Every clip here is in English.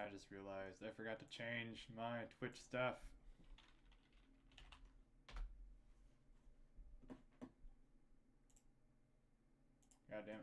I just realized I forgot to change my Twitch stuff. God damn it.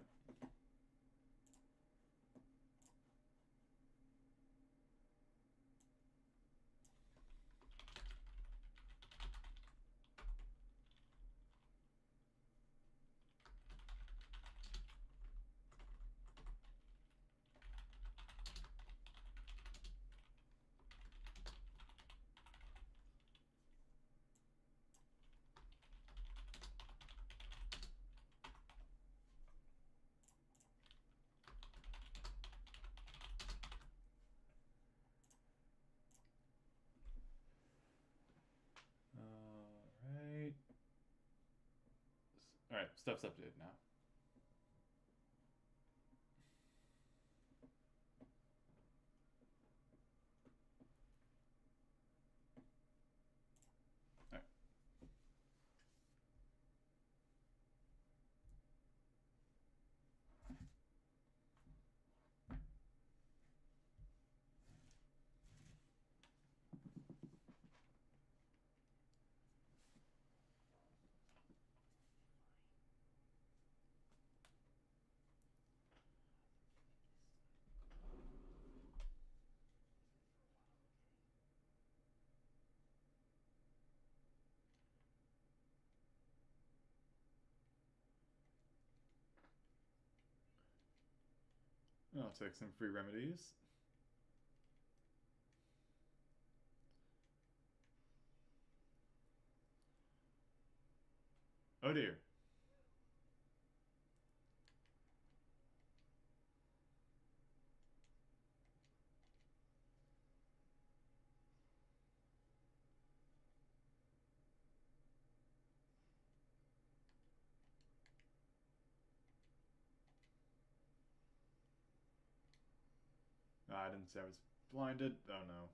Alright. Alright, stuff's updated now. Alright. I'll take some free remedies. Oh dear. Oh, I didn't say I was blinded. Oh no.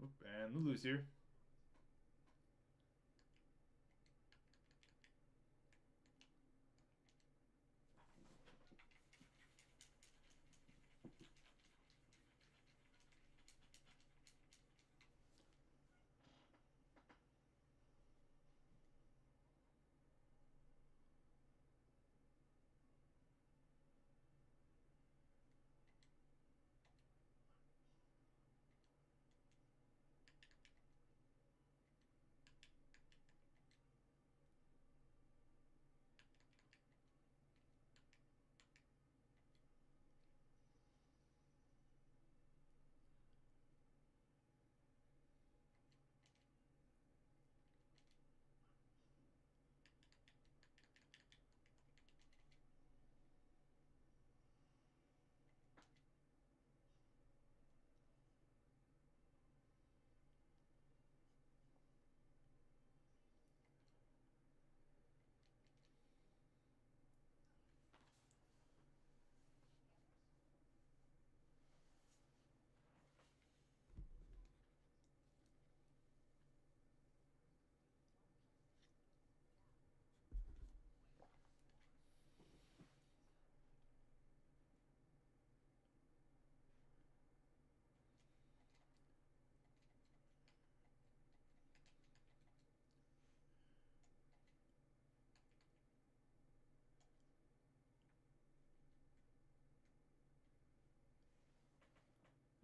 Oop, and Lulu's here.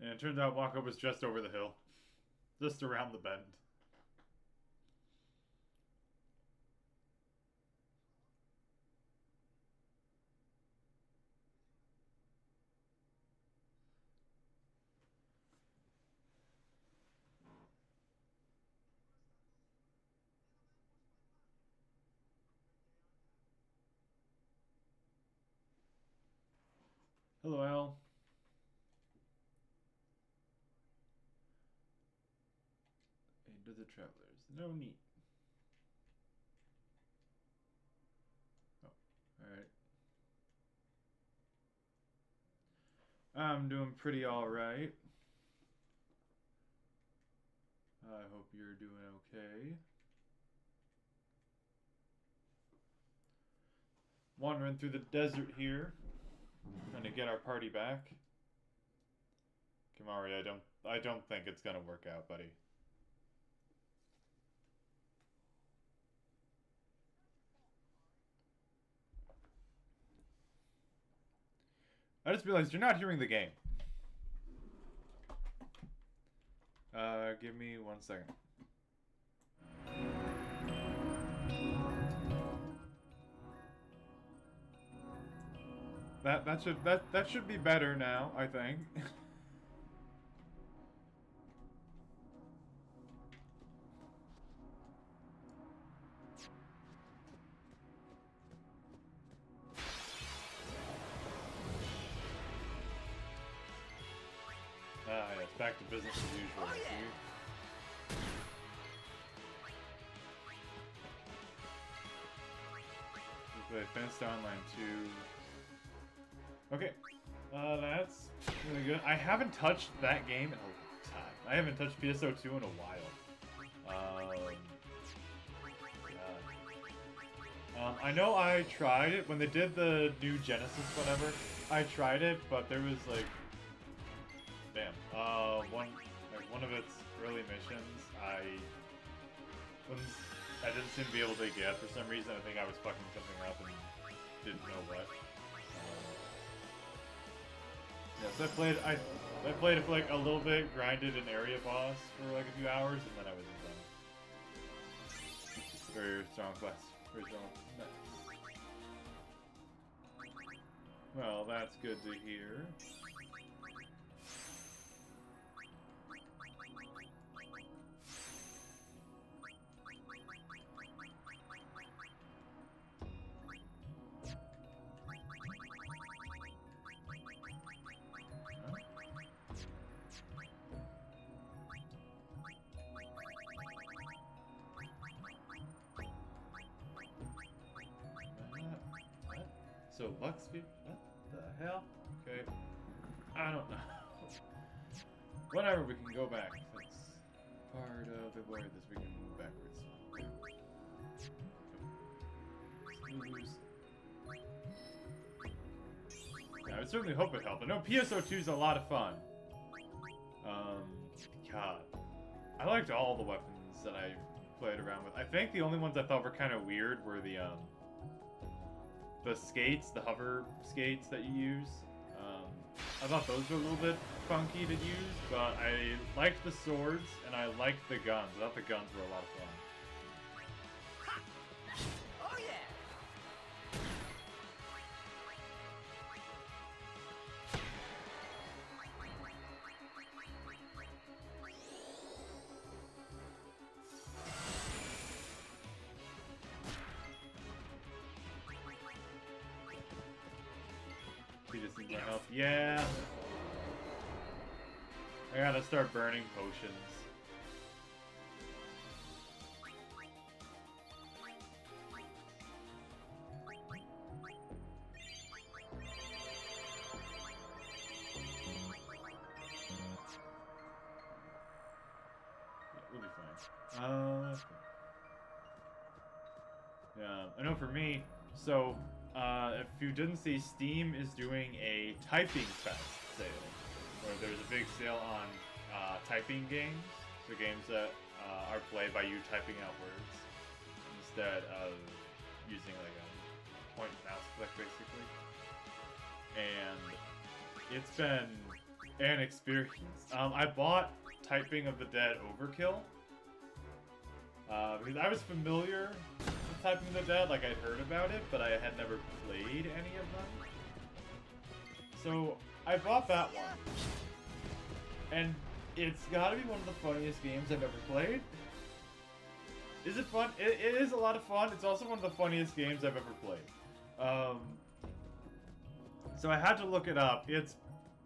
And it turns out Waka was just over the hill. Just around the bend. Hello, Al. Aid to the travelers. No need. Oh, alright. I'm doing pretty alright. I hope you're doing okay. Wandering through the desert here. Trying to get our party back. Kimari, I don't think it's gonna work out, buddy. I just realized you're not hearing the game. Give me 1 second. That should be better now, I think. Ah, yes, back to business as usual. Oh, yeah. See? We play Fenced Online 2. Okay, that's really good. I haven't touched that game in a long time. I haven't touched PSO2 in a while. I know I tried it when they did the new Genesis, whatever. I tried it, but there was like, damn, one of its early missions, I didn't seem to be able to get for some reason. I think I was fucking something up and didn't know what. Yes, I played it for like a little bit, grinded an area boss for like a few hours, and then I was done. Very strong class. Very strong. Nice. Well, that's good to hear. What? So Luxview? What the hell? Okay. I don't know. Whatever, we can go back. That's part of the word this we can move backwards. Lose. Yeah, I certainly hope it helped. I know PSO2 is a lot of fun. God. I liked all the weapons that I played around with. I think the only ones I thought were kind of weird were the skates, the hover skates that you use. I thought those were a little bit funky to use, but I liked the swords and I liked the guns. I thought the guns were a lot of fun. Oh yeah. He just needs my help. Yeah. I gotta start burning potions. Yeah, we'll be fine. Yeah, I know for me, so, if you didn't see, Steam is doing a Typing Fest sale, where there's a big sale on typing games, so games that are played by you typing out words, instead of using like a point and mouse click, basically. And it's been an experience. I bought Typing of the Dead Overkill. Because I was familiar with Typing of the Dead, like I'd heard about it, but I had never played any of them. So I bought that one. And it's gotta be one of the funniest games I've ever played. Is it fun? It is a lot of fun. It's also one of the funniest games I've ever played. So I had to look it up. It's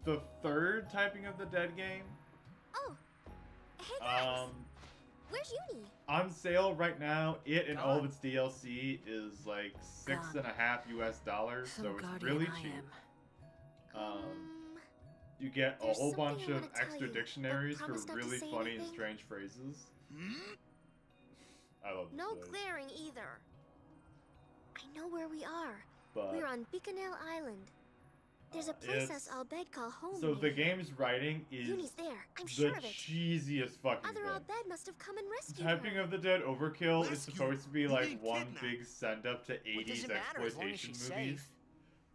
the third Typing of the Dead game. Oh, hey guys. Where's Uni? On sale right now, it and all of its DLC is like $6.50 US, so it's really cheap. You get a whole bunch of extra dictionaries for really funny and strange phrases. I love this No place. glaring either. I know where we are. But We're on Bikanel Island. There's a princess Al Bhed called home. So the game's writing is Uni's there. I'm sure of the it. cheesiest fucking Other Al thing. Bhed must have come and rescued Typing her. of the Dead Overkill is Rescue? supposed to be You like mean one kidnap? big send-up to What does 80s it matter as long as exploitation she's movies. safe?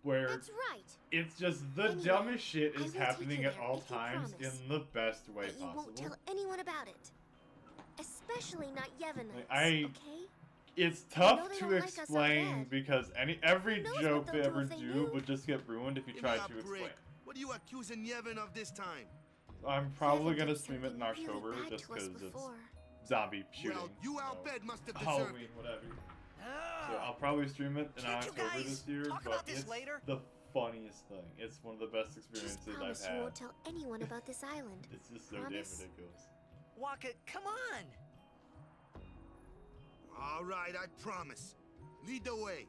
Where That's right. it's just the Anyway, dumbest shit I will is take happening you at there all if you times in promise the best way But you won't possible. tell anyone about it. Especially not Yevonites, I- okay? It's I know tough they to don't like us out explain bad. because every Who knows joke what they they'll do ever if they do knew? would just get ruined if you Give tried me to a explain. break. What are you accusing Yevon of this time? I'm probably Yevon gonna did stream it in something October really bad just to us because it's before. zombie shooting. Well, you Al so Bhed must have deserved Halloween, whatever. So I'll probably stream it in Can't you October guys this year, talk but about this it's later? the funniest thing. It's one of the best Just experiences I've promise you had. won't tell anyone about this island. It's just so damn Promise? ridiculous. Waka, come on! All right, I promise. Lead the way.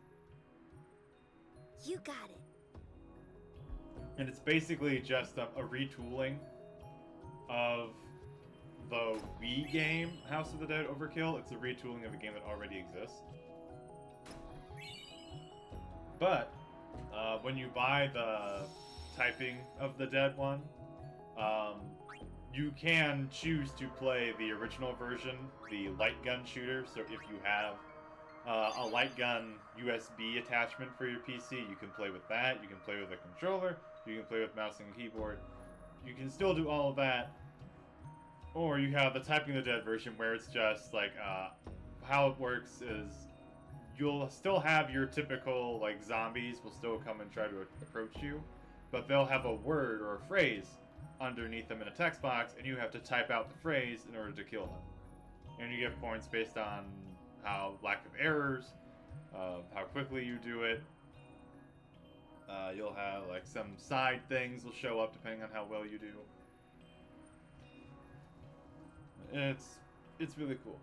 You got it. And it's basically just a retooling of the Wii game House of the Dead Overkill. It's a retooling of a game that already exists. But when you buy the Typing of the Dead one, you can choose to play the original version, the light gun shooter. So if you have a light gun USB attachment for your PC, you can play with that. You can play with a controller. You can play with mouse and keyboard. You can still do all of that. Or you have the Typing of the Dead version where it's just like, how it works is you'll still have your typical, like, zombies will still come and try to approach you, but they'll have a word or a phrase underneath them in a text box, and you have to type out the phrase in order to kill them. And you get points based on how lack of errors, how quickly you do it. You'll have, like, some side things will show up depending on how well you do. It's really cool.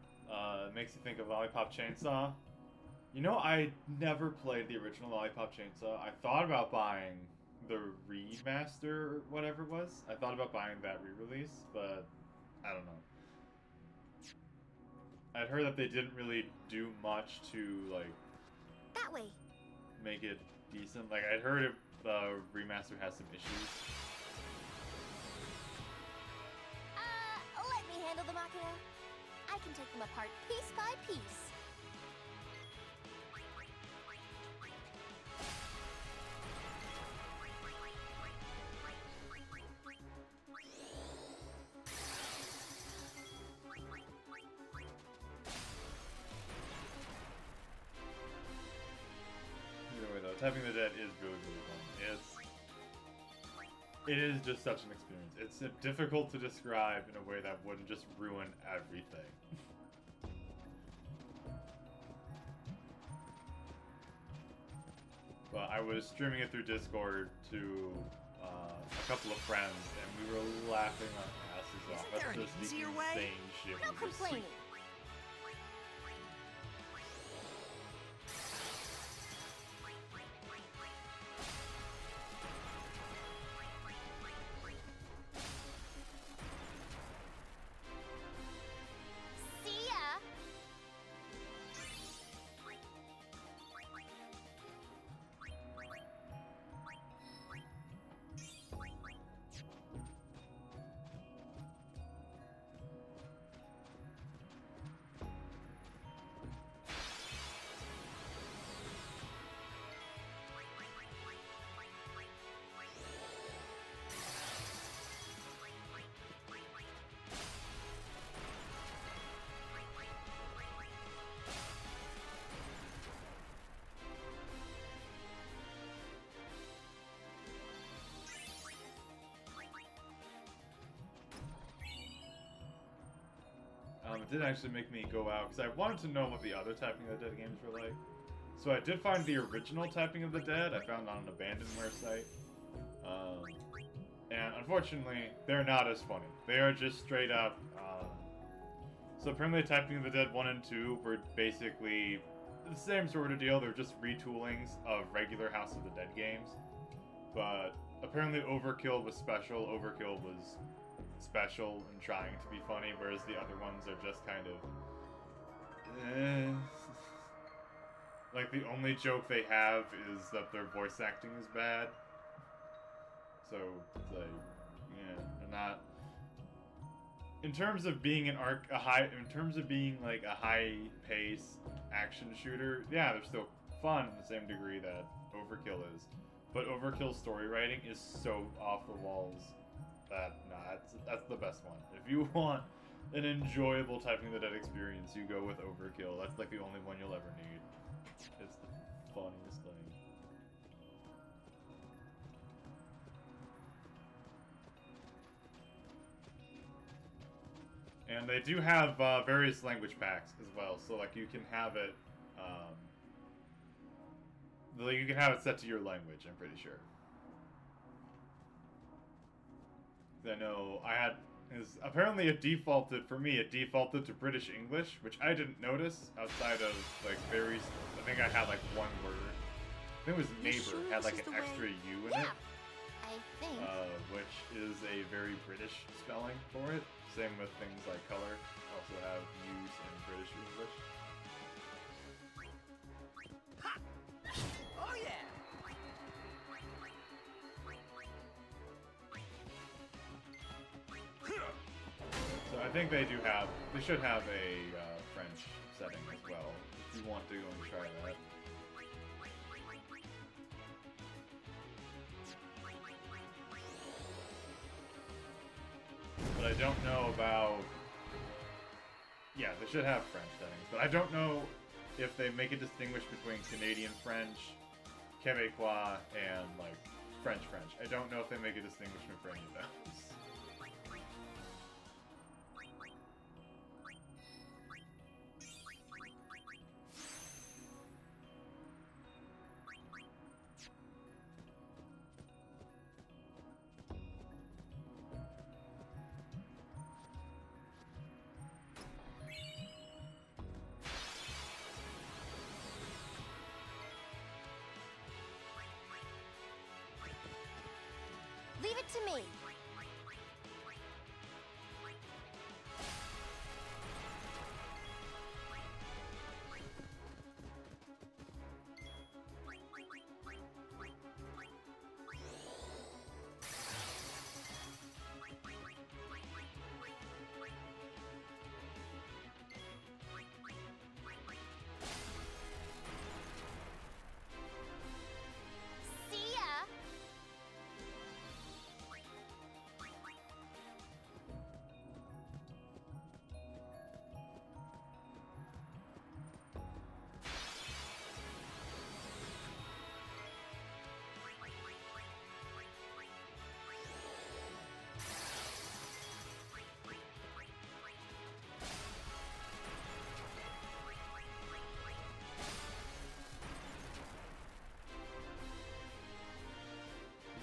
It makes you think of Lollipop Chainsaw. You know, I never played the original Lollipop Chainsaw. I thought about buying the remaster or whatever it was. I thought about buying that re-release, but I don't know. I'd heard that they didn't really do much to, like, That way. make it decent. Like, I'd heard the remaster has some issues. Let me handle the Machina. I can take them apart piece by piece. Either way, though, Typing the Dead is really, really fun. It is just such an experience. It's difficult to describe in a way that wouldn't just ruin everything. But I was streaming it through Discord to a couple of friends, and we were laughing our asses off. Isn't there That's an just the easier way? insane shit No we were seeing. complaining. See ya. It did actually make me go out, because I wanted to know what the other Typing of the Dead games were like. So I did find the original Typing of the Dead. I found on an abandonware site. And unfortunately, they're not as funny. They are just straight up... so apparently Typing of the Dead 1 and 2 were basically the same sort of deal. They're just retoolings of regular House of the Dead games. But apparently Overkill was special. Overkill was special and trying to be funny, whereas the other ones are just kind of... Like, the only joke they have is that their voice acting is bad. So, it's like, yeah, they're not... In terms of being in terms of being, like, a high-pace action shooter, yeah, they're still fun in the same degree that Overkill is. But Overkill's story writing is so off the walls that, nah, that's the best one. If you want an enjoyable Typing of the Dead experience, you go with Overkill. That's, like, the only one you'll ever need. It's the funniest thing. And they do have various language packs as well, so like you can have it, you can have it set to your language. I'm pretty sure. I know apparently it defaulted for me. It defaulted to British English, which I didn't notice outside of like I think I had like one word. I think it was neighbor sure had like this an is the extra way? U in Yeah, it. I think. Which is a very British spelling for it. Same with things like color. Also have U's in British English. Oh yeah. So I think they should have a French setting as well, if you want to go and try that. But I don't know about... Yeah, they should have French settings, but I don't know if they make a distinguish between Canadian French, Quebecois, and, like, French. I don't know if they make a distinguishment for any of those. Leave it to me. See ya.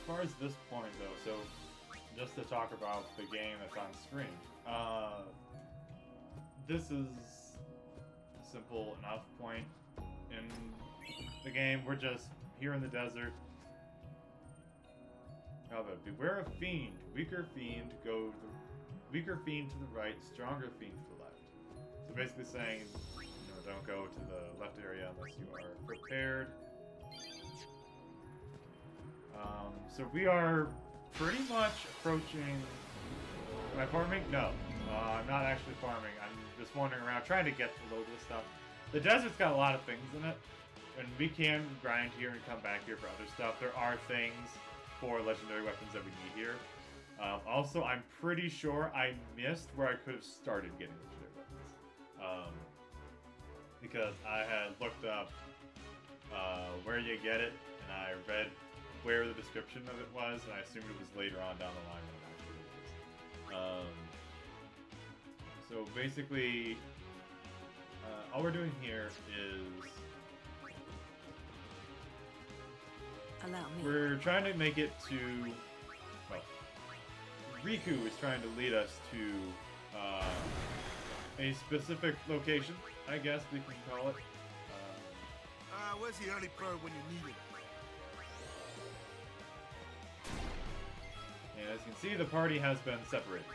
As far as this point, though, so just to talk about the game that's on screen, this is a simple enough point in the game. We're just here in the desert. How about beware of fiend, weaker fiend weaker fiend to the right, stronger fiend to the left. So basically saying, don't go to the left area unless you are prepared. So we are pretty much approaching... Am I farming? No. I'm not actually farming. I'm just wandering around trying to get to load this stuff. The desert's got a lot of things in it, and we can grind here and come back here for other stuff. There are things for legendary weapons that we need here. Also, I'm pretty sure I missed where I could have started getting legendary weapons. Because I had looked up where you get it, and I read where the description of it was, and I assumed it was later on down the line when it actually was. So basically, all we're doing here is Allow me. we're trying to make it to. Well, Riku is trying to lead us to a specific location, I guess we can call it. Where's the early bird when you need it? And as you can see, the party has been separated.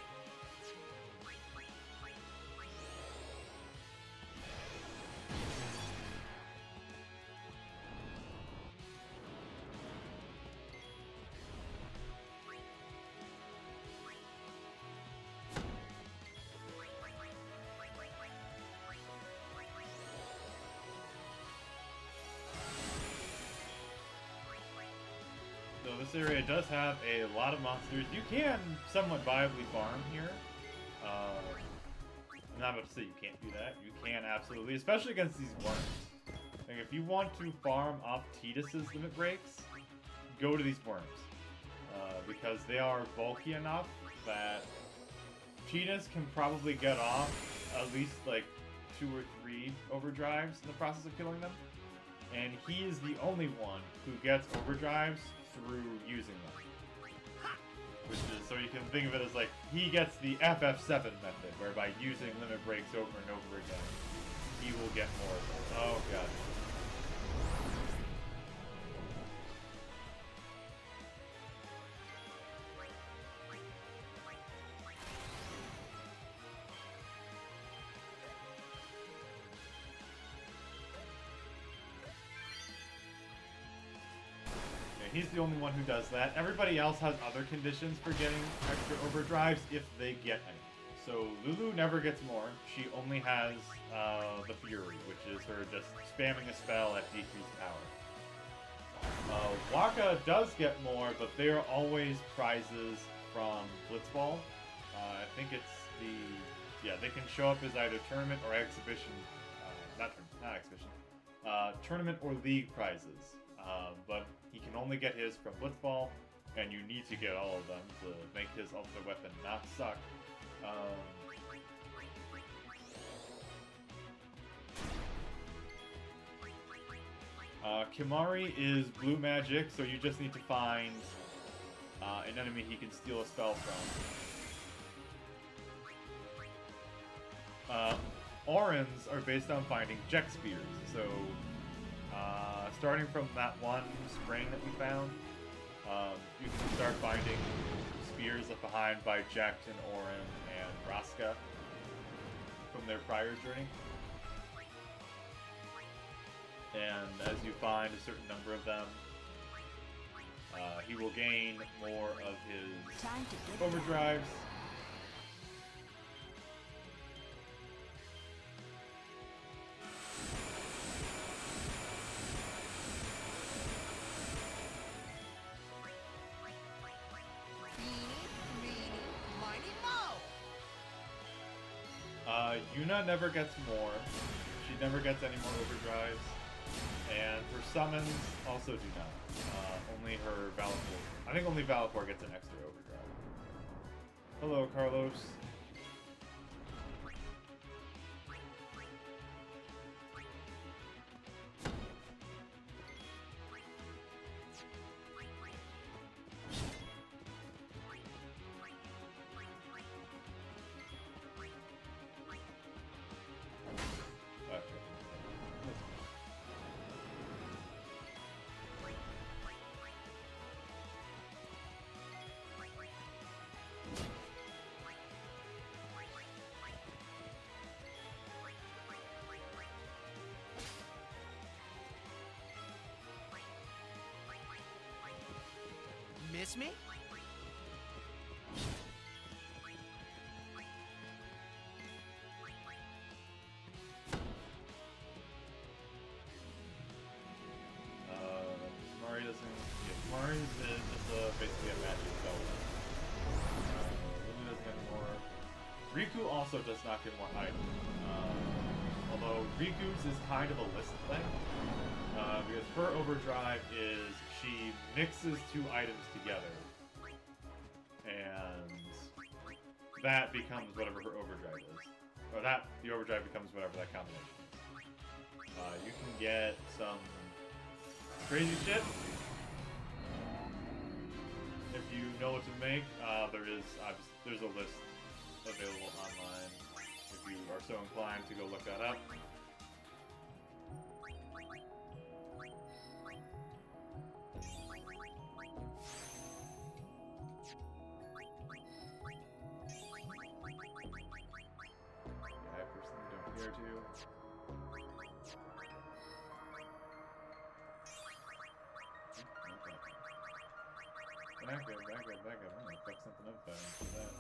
So this area does have a lot of monsters. You can somewhat viably farm here. I'm not about to say you can't do that. You can absolutely, especially against these worms. Like if you want to farm off Tidus's limit breaks, go to these worms. Because they are bulky enough that Tidus can probably get off at least like 2 or 3 overdrives in the process of killing them. And he is the only one who gets overdrives through using them. Which is, so you can think of it as like, he gets the FF7 method, whereby using limit breaks over and over again, he will get more of them. Oh god. He's the only one who does that. Everybody else has other conditions for getting extra overdrives if they get any. So Lulu never gets more. She only has the Fury, which is her just spamming a spell at decreased power. Waka does get more, but they are always prizes from Blitzball. I think it's the... Yeah, they can show up as either tournament or exhibition. Not exhibition. Tournament or league prizes. But he can only get his from Blitzball, and you need to get all of them to make his ultimate weapon not suck. Kimari is blue magic, so you just need to find an enemy he can steal a spell from. Aurons are based on finding Jecht Spears, so starting from that one spring that we found, you can start finding spears left behind by Jecht and Auron and Raska from their prior journey. And as you find a certain number of them, he will gain more of his overdrives. Yuna never gets more. She never gets any more overdrives. And her summons also do not. Only her Valakor. I think only Valakor gets an extra overdrive. Hello, Carlos. Miss me? Mari doesn't... Yeah, Mari is just basically a magic spell. Lulu doesn't get more. Riku also does not get more items. Although Riku's is kind of a list thing. Because her overdrive is she mixes 2 items together. And that becomes whatever her overdrive is. or that the overdrive becomes whatever that combination is. You can get some crazy shit if you know what to make. There's a list available online if you are so inclined to go look that up. I personally don't care to. Back up. I'm gonna fuck something up for that.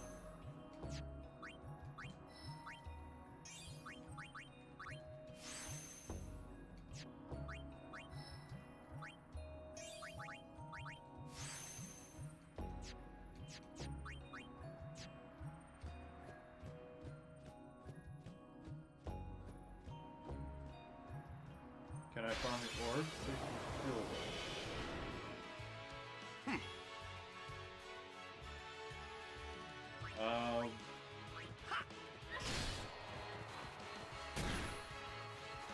Can I farm the orbs?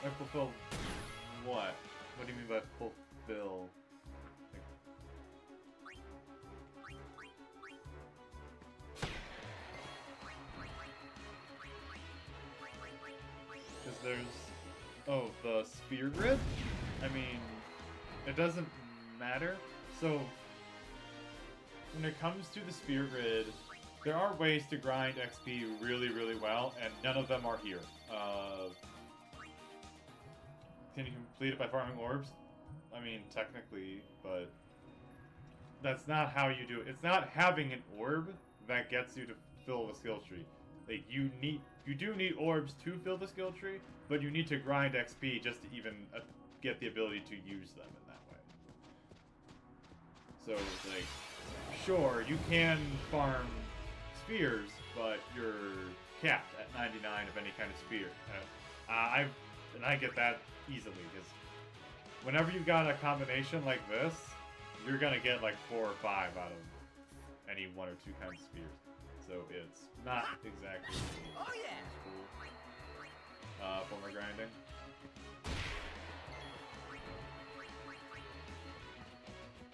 I fulfill what? What do you mean by fulfill? Because there's... Oh, the sphere grid? I mean, it doesn't matter. So, when it comes to the sphere grid, there are ways to grind XP really, really well, and none of them are here. Can you complete it by farming orbs? I mean, technically, but that's not how you do it. It's not having an orb that gets you to fill the skill tree. Like, you do need orbs to fill the skill tree, but you need to grind XP just to even get the ability to use them in that way. So, like, sure, you can farm spheres, but you're capped at 99 of any kind of sphere. And I get that easily, because whenever you've got a combination like this, you're gonna get like 4 or 5 out of any 1 or 2 kinds of spheres. So it's not exactly useful for my grinding.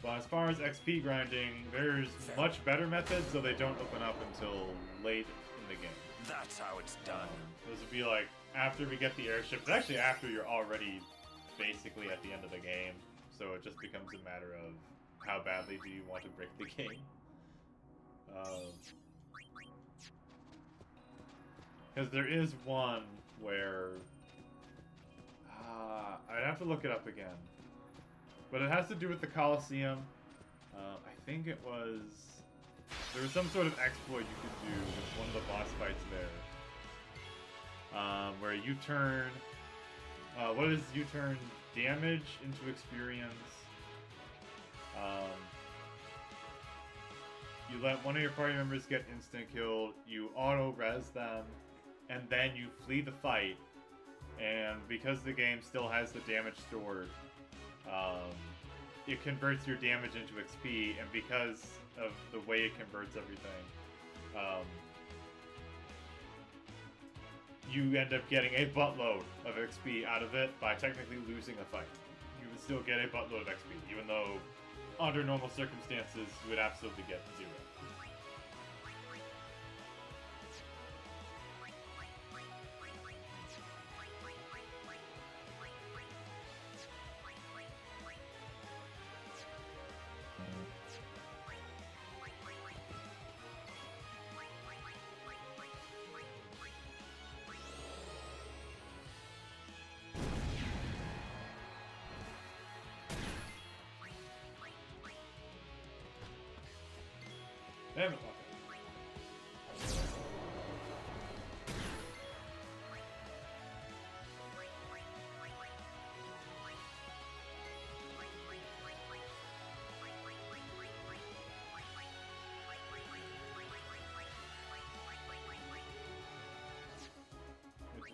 But as far as XP grinding, there's much better methods, so they don't open up until late in the game. That's how it's done. Those would be like after we get the airship. It's actually after you're already basically at the end of the game, so it just becomes a matter of how badly do you want to break the game. Because there is one where I'd have to look it up again, but it has to do with the Colosseum. I think there was some sort of exploit you could do with one of the boss fights there, where you turn you turn damage into experience. You let one of your party members get instant killed, you auto-res them, and then you flee the fight, and because the game still has the damage stored, it converts your damage into XP, and because of the way it converts everything, you end up getting a buttload of XP out of it by technically losing a fight. You would still get a buttload of XP, even though under normal circumstances you would absolutely get 0. Damn it,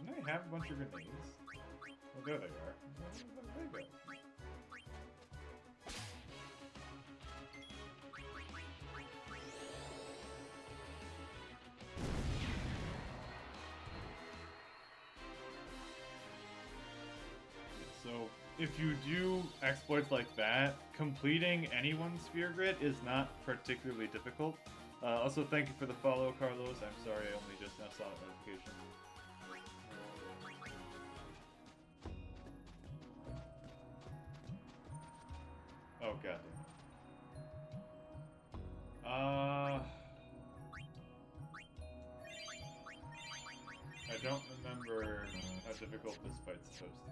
didn't I have a bunch of grenades? Oh, there they are. There they go. if you do exploits like that, completing anyone's sphere grid is not particularly difficult. Also, thank you for the follow, Carlos. I'm sorry, I only just now saw the notification. Oh, god damn it. I don't remember how difficult this fight's supposed to be.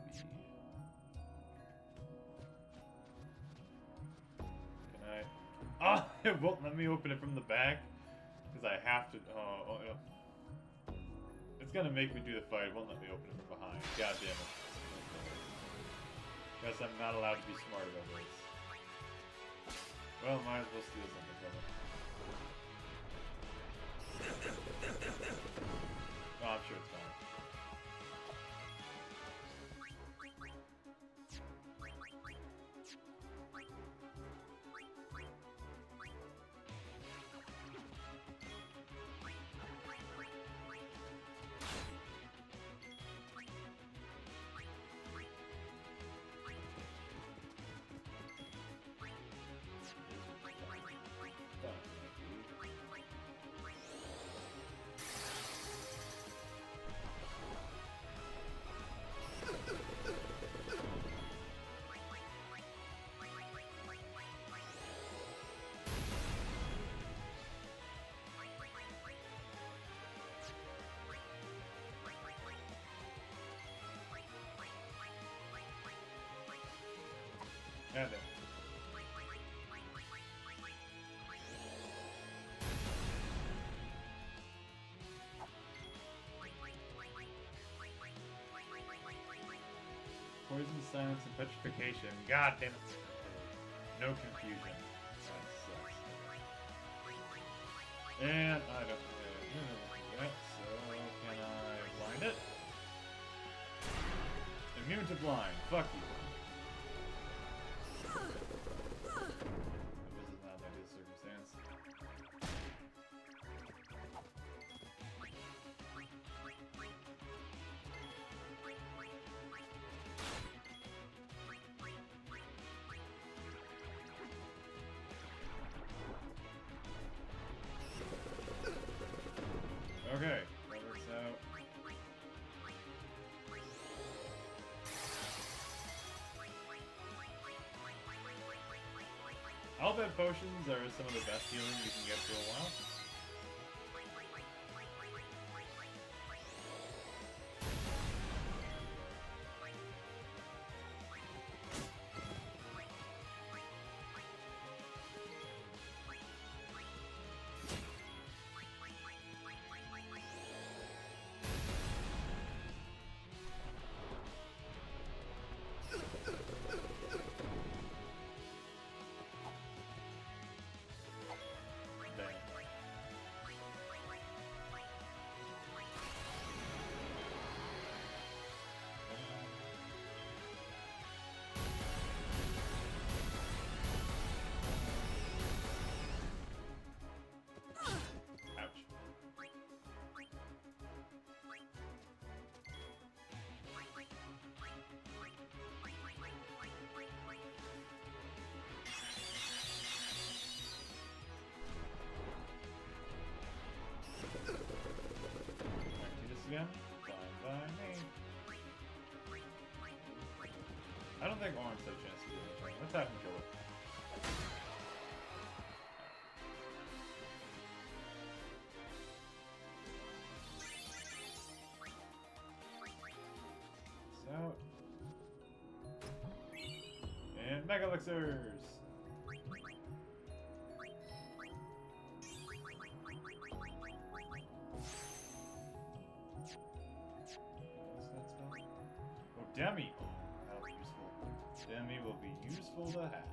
Can I? Ah! It won't let me open it from the back because I have to. Oh, it's gonna make me do the fight. It won't let me open it from behind. God damn it. Guess I'm not allowed to be smart about this. Well, might as well steal something from it. Oh, I'm sure it's fine. And then. Poison, silence, and petrification. God damn it. No confusion. That sucks. And I don't have that, so can I blind it? Immune to blind. Fuck you. This is not an ideal circumstance. Okay, that works out. Alphabet potions are some of the best healing you can get for a while. Ouch. Back to this again. Fine by me. I don't think Orange has a chance to do anything. Let's have him kill it. Out. And Mega Elixirs! Oh, Demi! That'll be useful. Demi will be useful to have.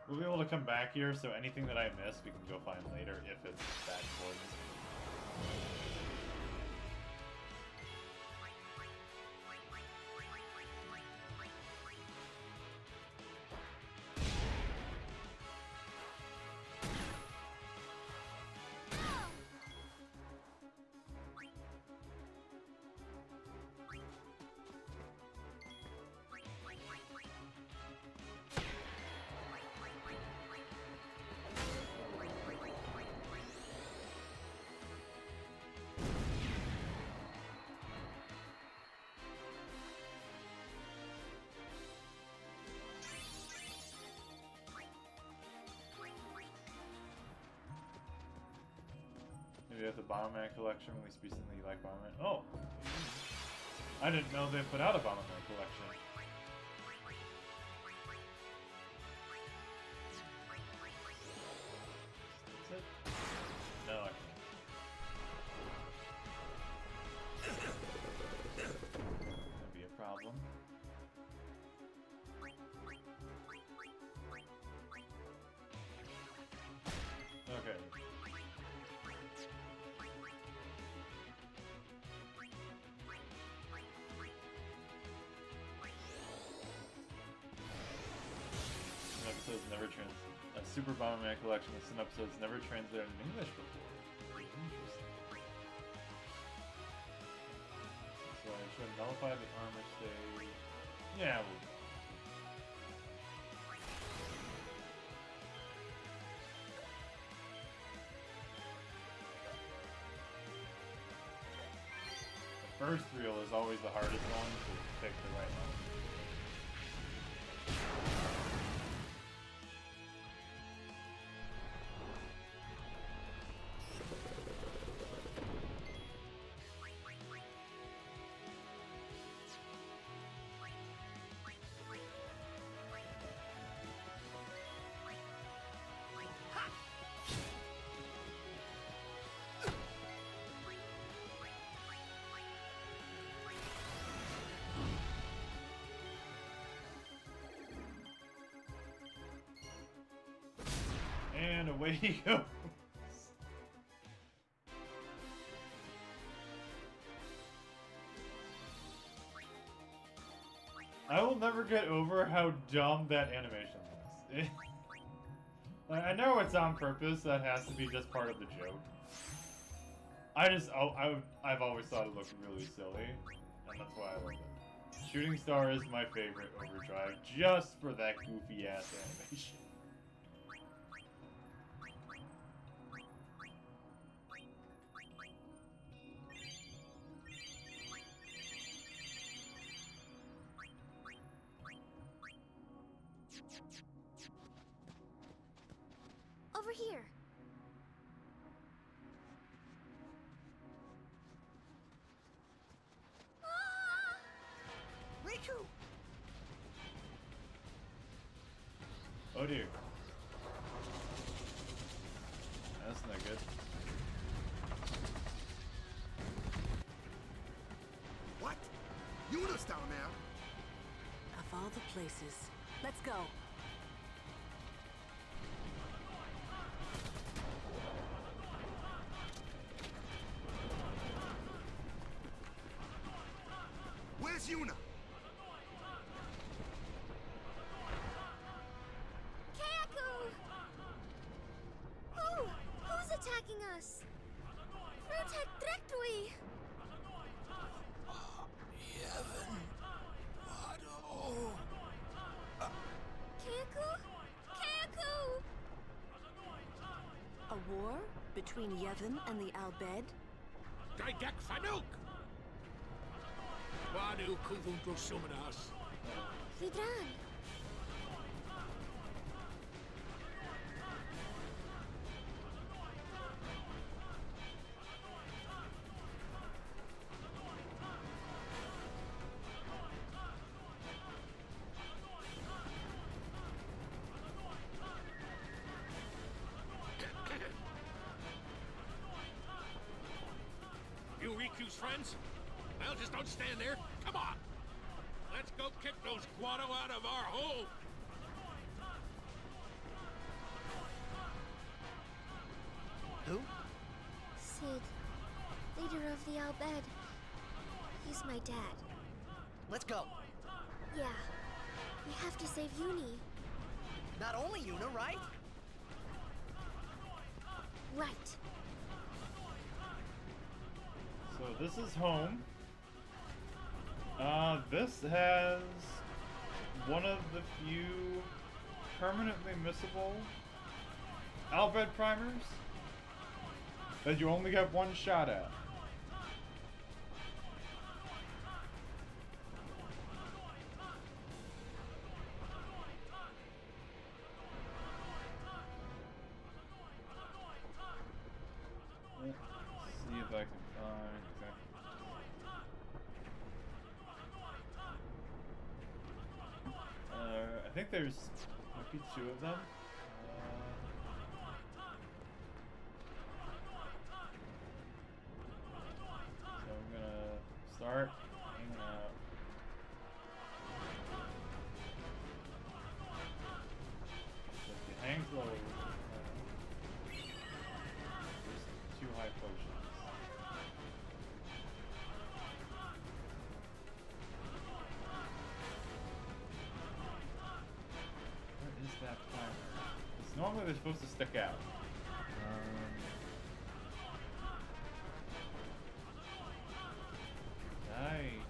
We'll be able to come back here, so anything that I miss, we can go find later if it's that important. Maybe that's the Bomberman collection released recently. You like Bomberman? Oh! I didn't know they put out a Bomberman collection. That's it? No, I can't. That'd be a problem. Okay. Some episodes never a Super Bomberman collection with some episodes never translated in English before. Interesting. So I should nullify the armor save. Yeah, we'll first reel is always the hardest one to pick the right one. And away he goes. I will never get over how dumb that animation looks. Like, I know it's on purpose, that has to be just part of the joke. I've always thought it looked really silly, and that's why I love it. Shooting Star is my favorite Overdrive, just for that goofy ass animation. Over here. Riku! Oh dear. That's not good. What? Yuna's down there. Of all the places. Let's go. Where's Yuna? Kayaku! Who's attacking us? Protect Directly! Kayaku? Kayaku! A war between Yevon and the Albed? Daigek Fanuk! Wadu Kuvun Prosuminas. Vidran! You Riku's friends? Well, just don't stand there. Come on! Let's go kick those Guado out of our hole! Who? Sid, leader of the Albed. He's my dad. Let's go. Yeah, we have to save Uni. Not only Yuna, right? Right. So this is home. This has one of the few permanently missable Albed primers that you only get one shot at. I can find. Exactly. I think there's might be 2 of them. So I'm gonna start hanging out. So if you hang low, there's 2 high potions. What is that timer? Because normally they're supposed to stick out. Nice.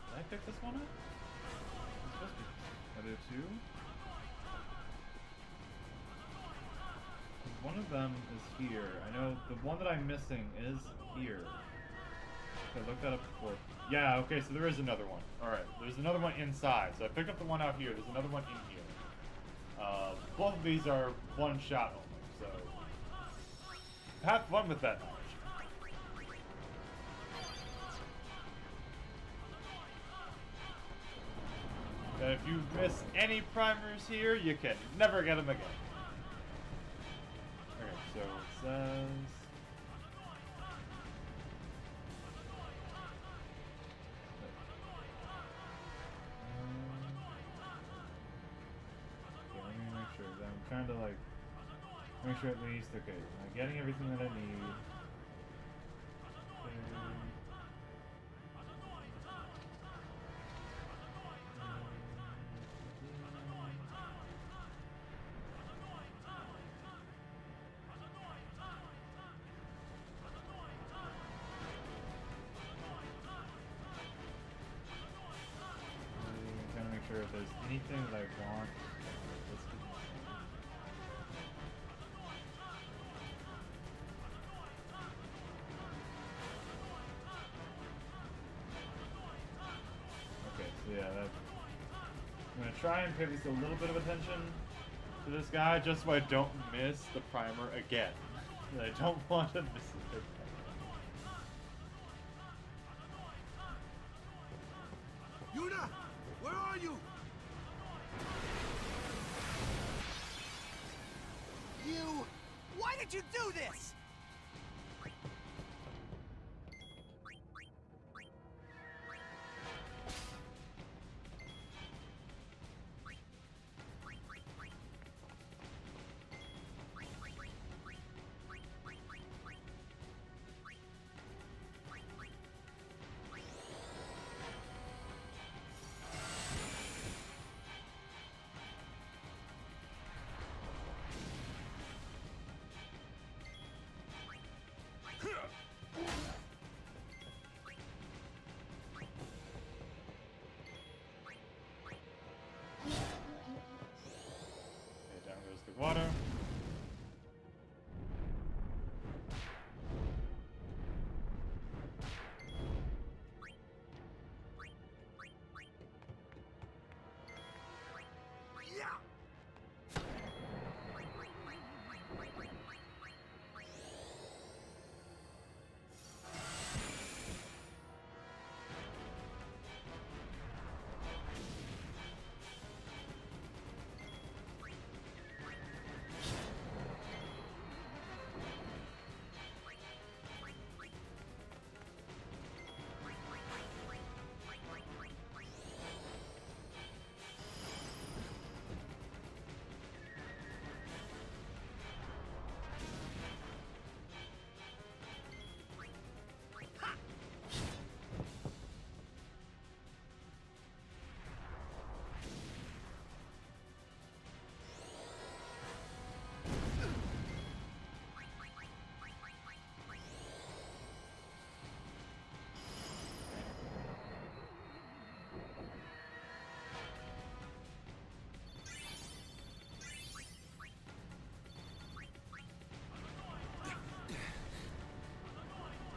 Did I pick this one up? It's supposed to be. Are there 2? One of them is here. I know the one that I'm missing is here. I looked that up before. Yeah, okay, so there is another one. Alright, there's another one inside. So I picked up the one out here. There's another one in here. Both of these are one shot only, so have fun with that knowledge. And if you miss any primers here, you can never get them again. Okay, so it says... Okay, let me make sure. I'm trying to like make sure at least. Okay, am I getting everything that I need? Okay. I'm trying to make sure if there's anything that I want. Okay, so yeah, that, I'm gonna try and pay at least a little bit of attention to this guy, just so I don't miss the primer again. I don't want to miss it again. Yuna, where are you? You! Why did you do this? Okay, down goes the water.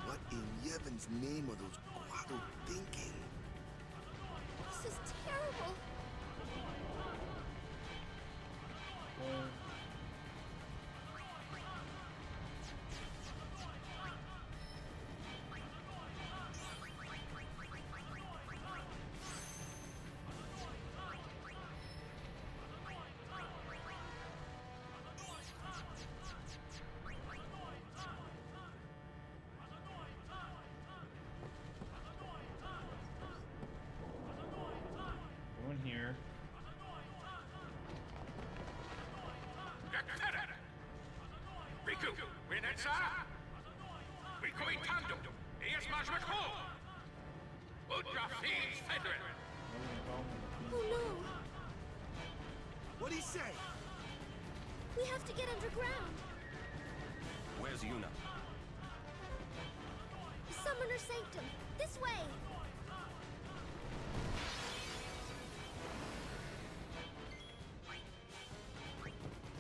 What in Yevon's name are those Guado thinking? This is terrible. Pensa? Ricoy Tando, Eas Majmako! Udra Fiends Fedrin! Oh no! What'd he say? We have to get underground. Where's Yuna? Summoner Sanctum. This way.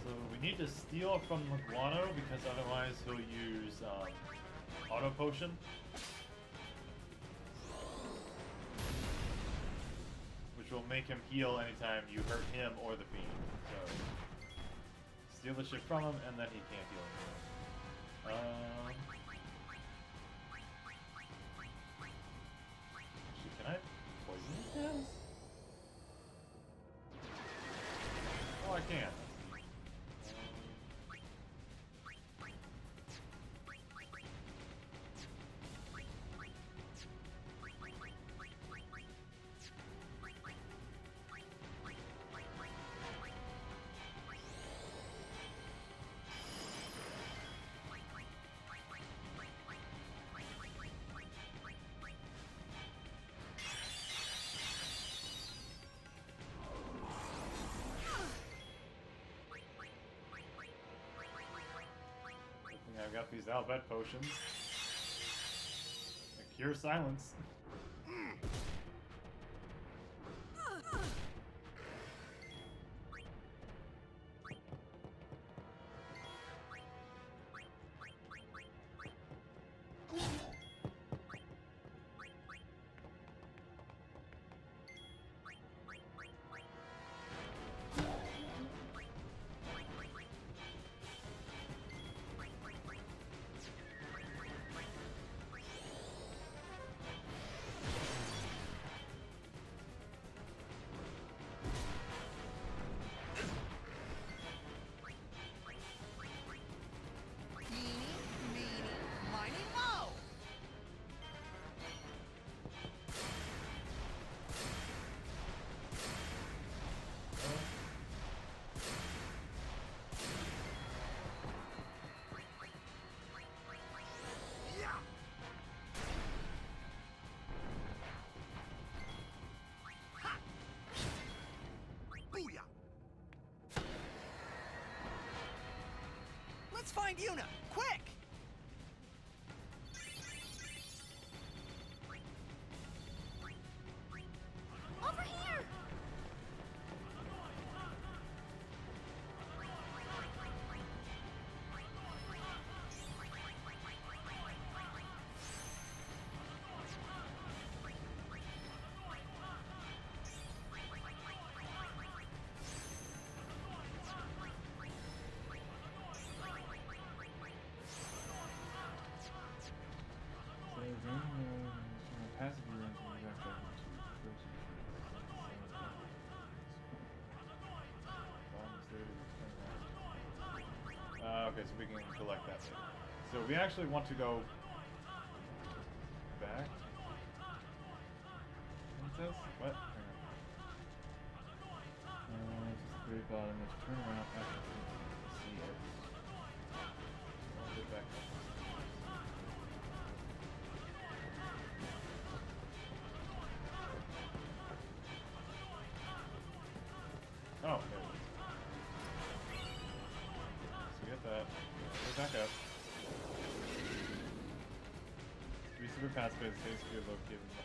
So we need to steal from Leguano because otherwise he'll use auto potion. Which will make him heal anytime you hurt him or the fiend. So steal the shit from him and then he can't heal anymore. Actually, can I poison him? Oh, I can. I've got these Albet potions. A cure silence. Let's find Yuna! Quick! Over here! Okay, so we can collect that later. So we actually want to go back. What says? What? Just the very bottom. Let's turn around after see it. I'll get back up. Oh, there it is. So get that. Go back up. 3 super pacifiers, space speed located in the +1.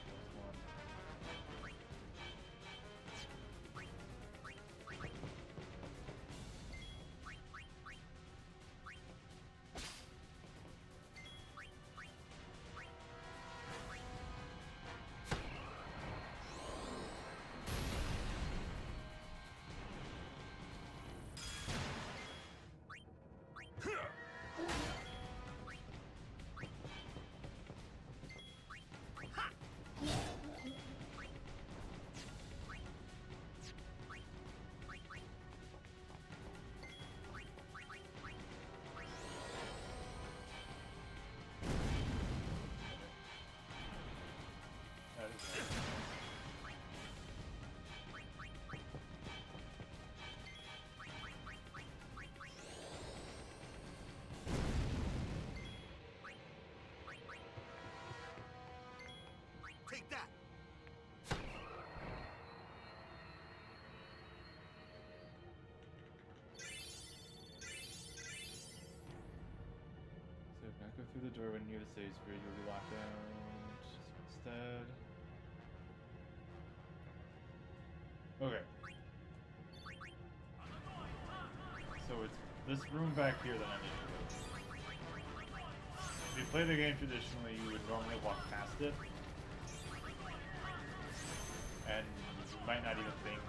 the doorway near the stage where you'll be locked out. Instead. Okay. So it's this room back here that I need to go to. If you play the game traditionally, you would normally walk past it. And you might not even think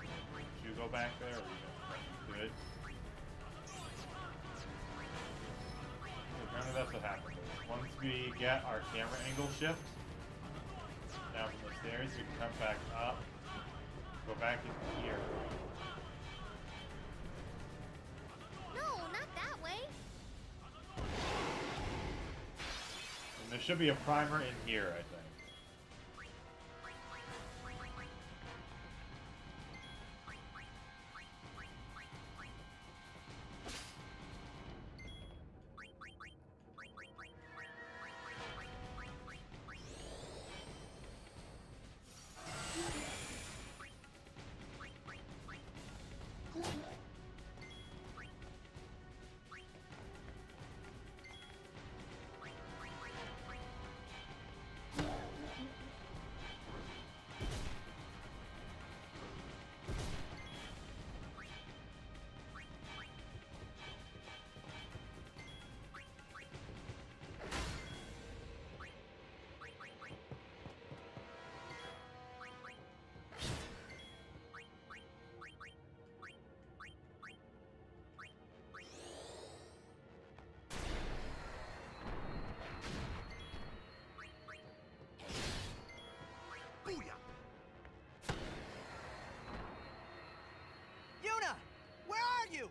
to go back there, or even think you could. So apparently that's what happens. Once we get our camera angle shift down from the stairs, we can come back up, go back in here. No, not that way. And there should be a primer in here, I think. Booyah! Yuna! Where are you?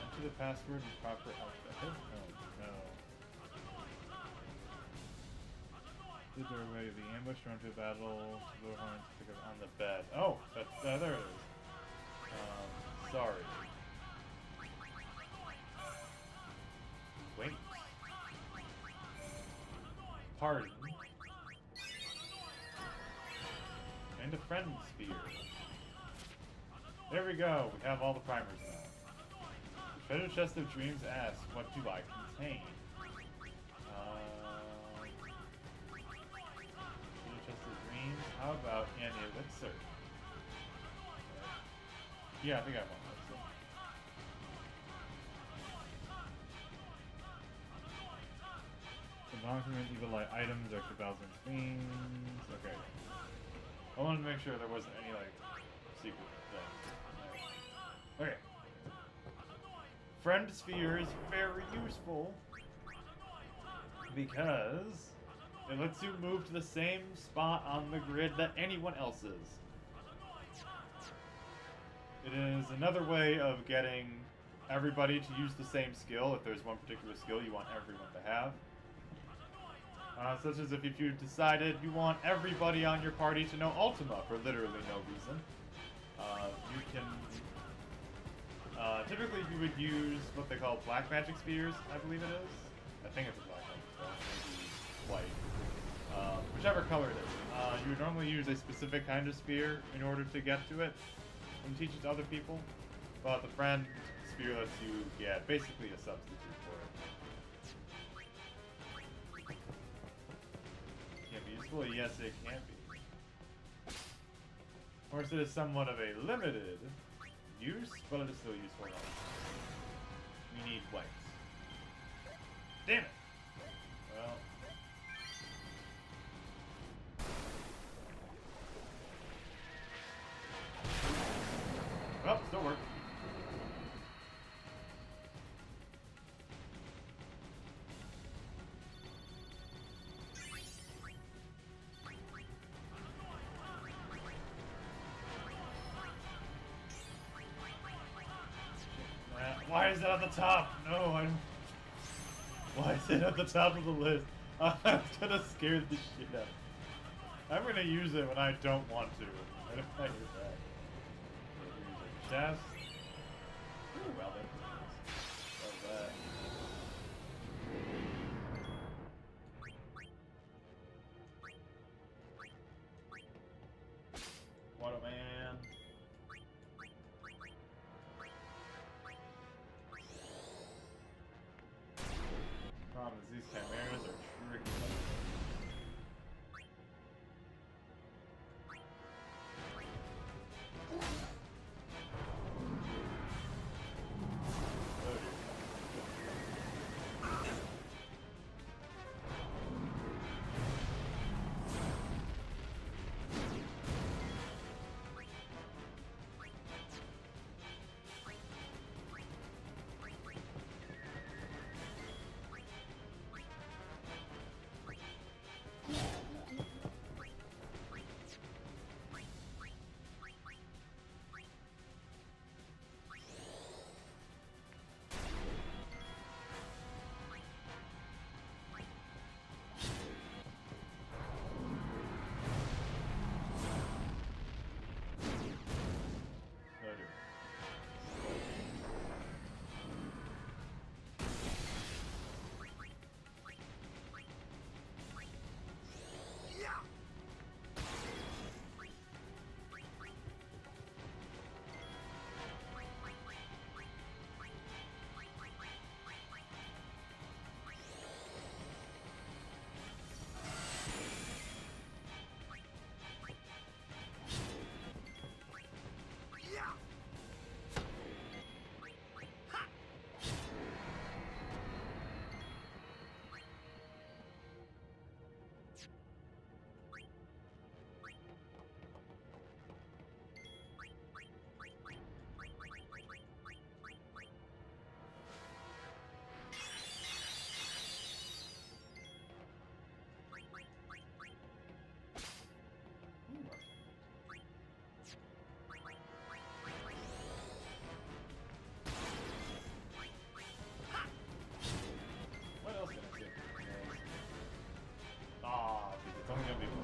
Enter the password and proper alphabet. Oh no. The doorway of the ambush, run to a battle, to the horns, pick up on the bed. Oh, that's, there it is. Sorry. Wait. Pardon. And a friend sphere. There we go, we have all the primers now. The treasure chest of dreams asks, what do I contain? Treasure chest of dreams, how about an elixir? Yeah, I think I want elixir. The non-human evil eye items, extra battles and queens. Okay. I wanted to make sure there wasn't any, like, secret thing. Okay. Friend sphere is very useful because it lets you move to the same spot on the grid that anyone else is. It is another way of getting everybody to use the same skill if there's one particular skill you want everyone to have. Such as if you decided you want everybody on your party to know Ultima for literally no reason. You can... typically you would use what they call black magic spheres, I believe it is. I think it's a black magic sphere, maybe white. Whichever color it is. You would normally use a specific kind of sphere in order to get to it and teach it to other people. But the friend sphere lets you get basically a substitute for it. Can be useful? Yes, it can be. Of course, it is somewhat of a limited use, but it is still useful enough. We need whites. Damn it! Well... Well, still works. Why is it at the top? No, I'm... Why is it at the top of the list? That's gonna scare the shit out of me. I'm gonna use it when I don't want to. I don't like that. Chest. Ooh, well then. Love that. Water man. Problem is these chimeras are tricky. Oh dear. Oh dear. What else can I do? Ah, it's only gonna be one.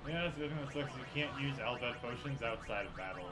Yeah, that's the thing that sucks. You can't use Albed potions outside of battle.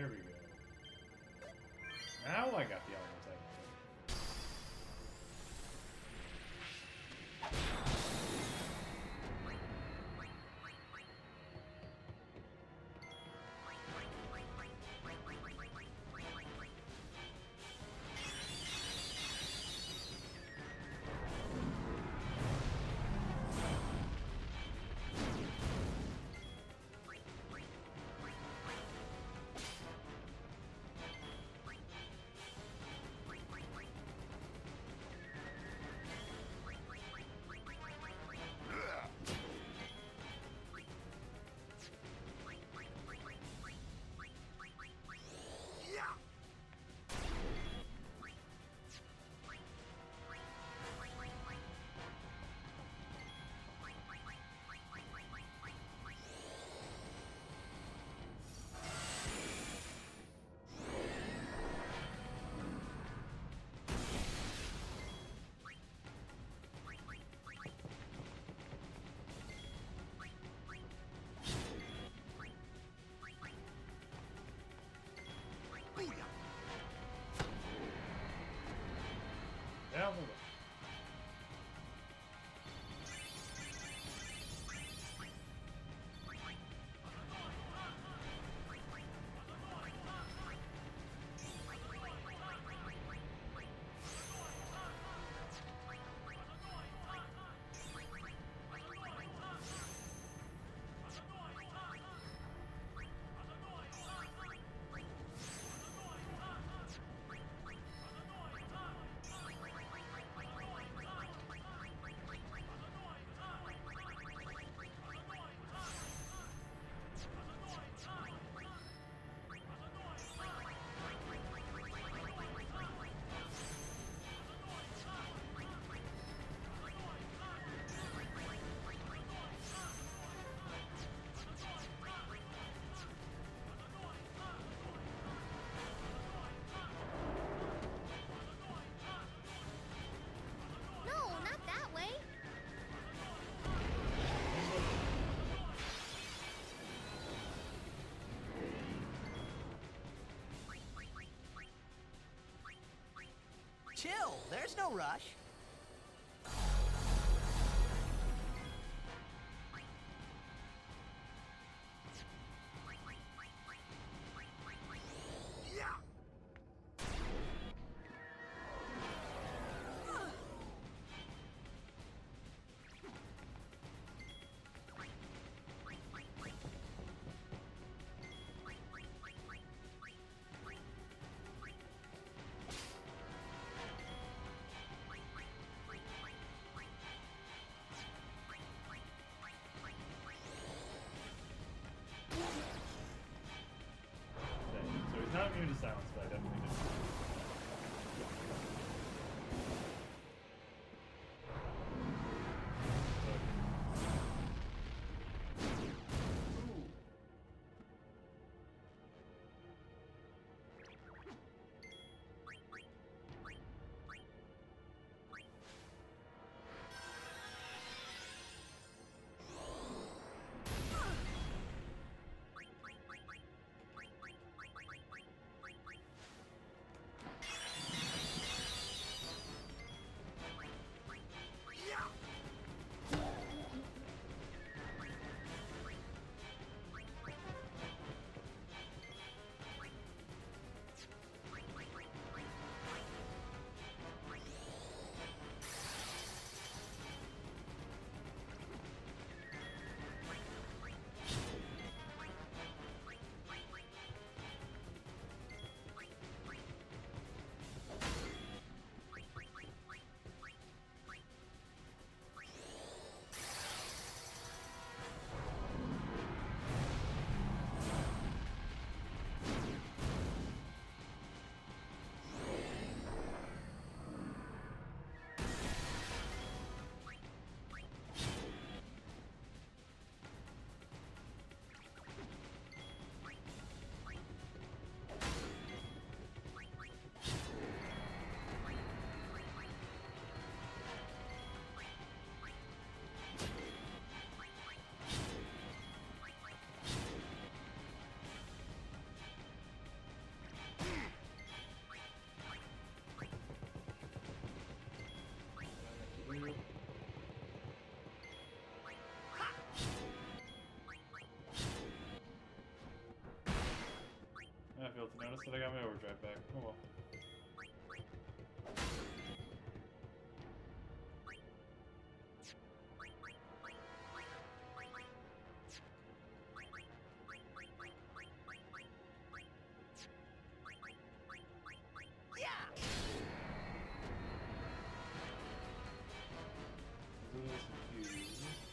There we go. Now I got the elements I needed. Down the way. No, not that way. Chill, there's no rush. So he's not immune to silence, but I definitely did. failed to notice that I got my overdrive back. Oh well.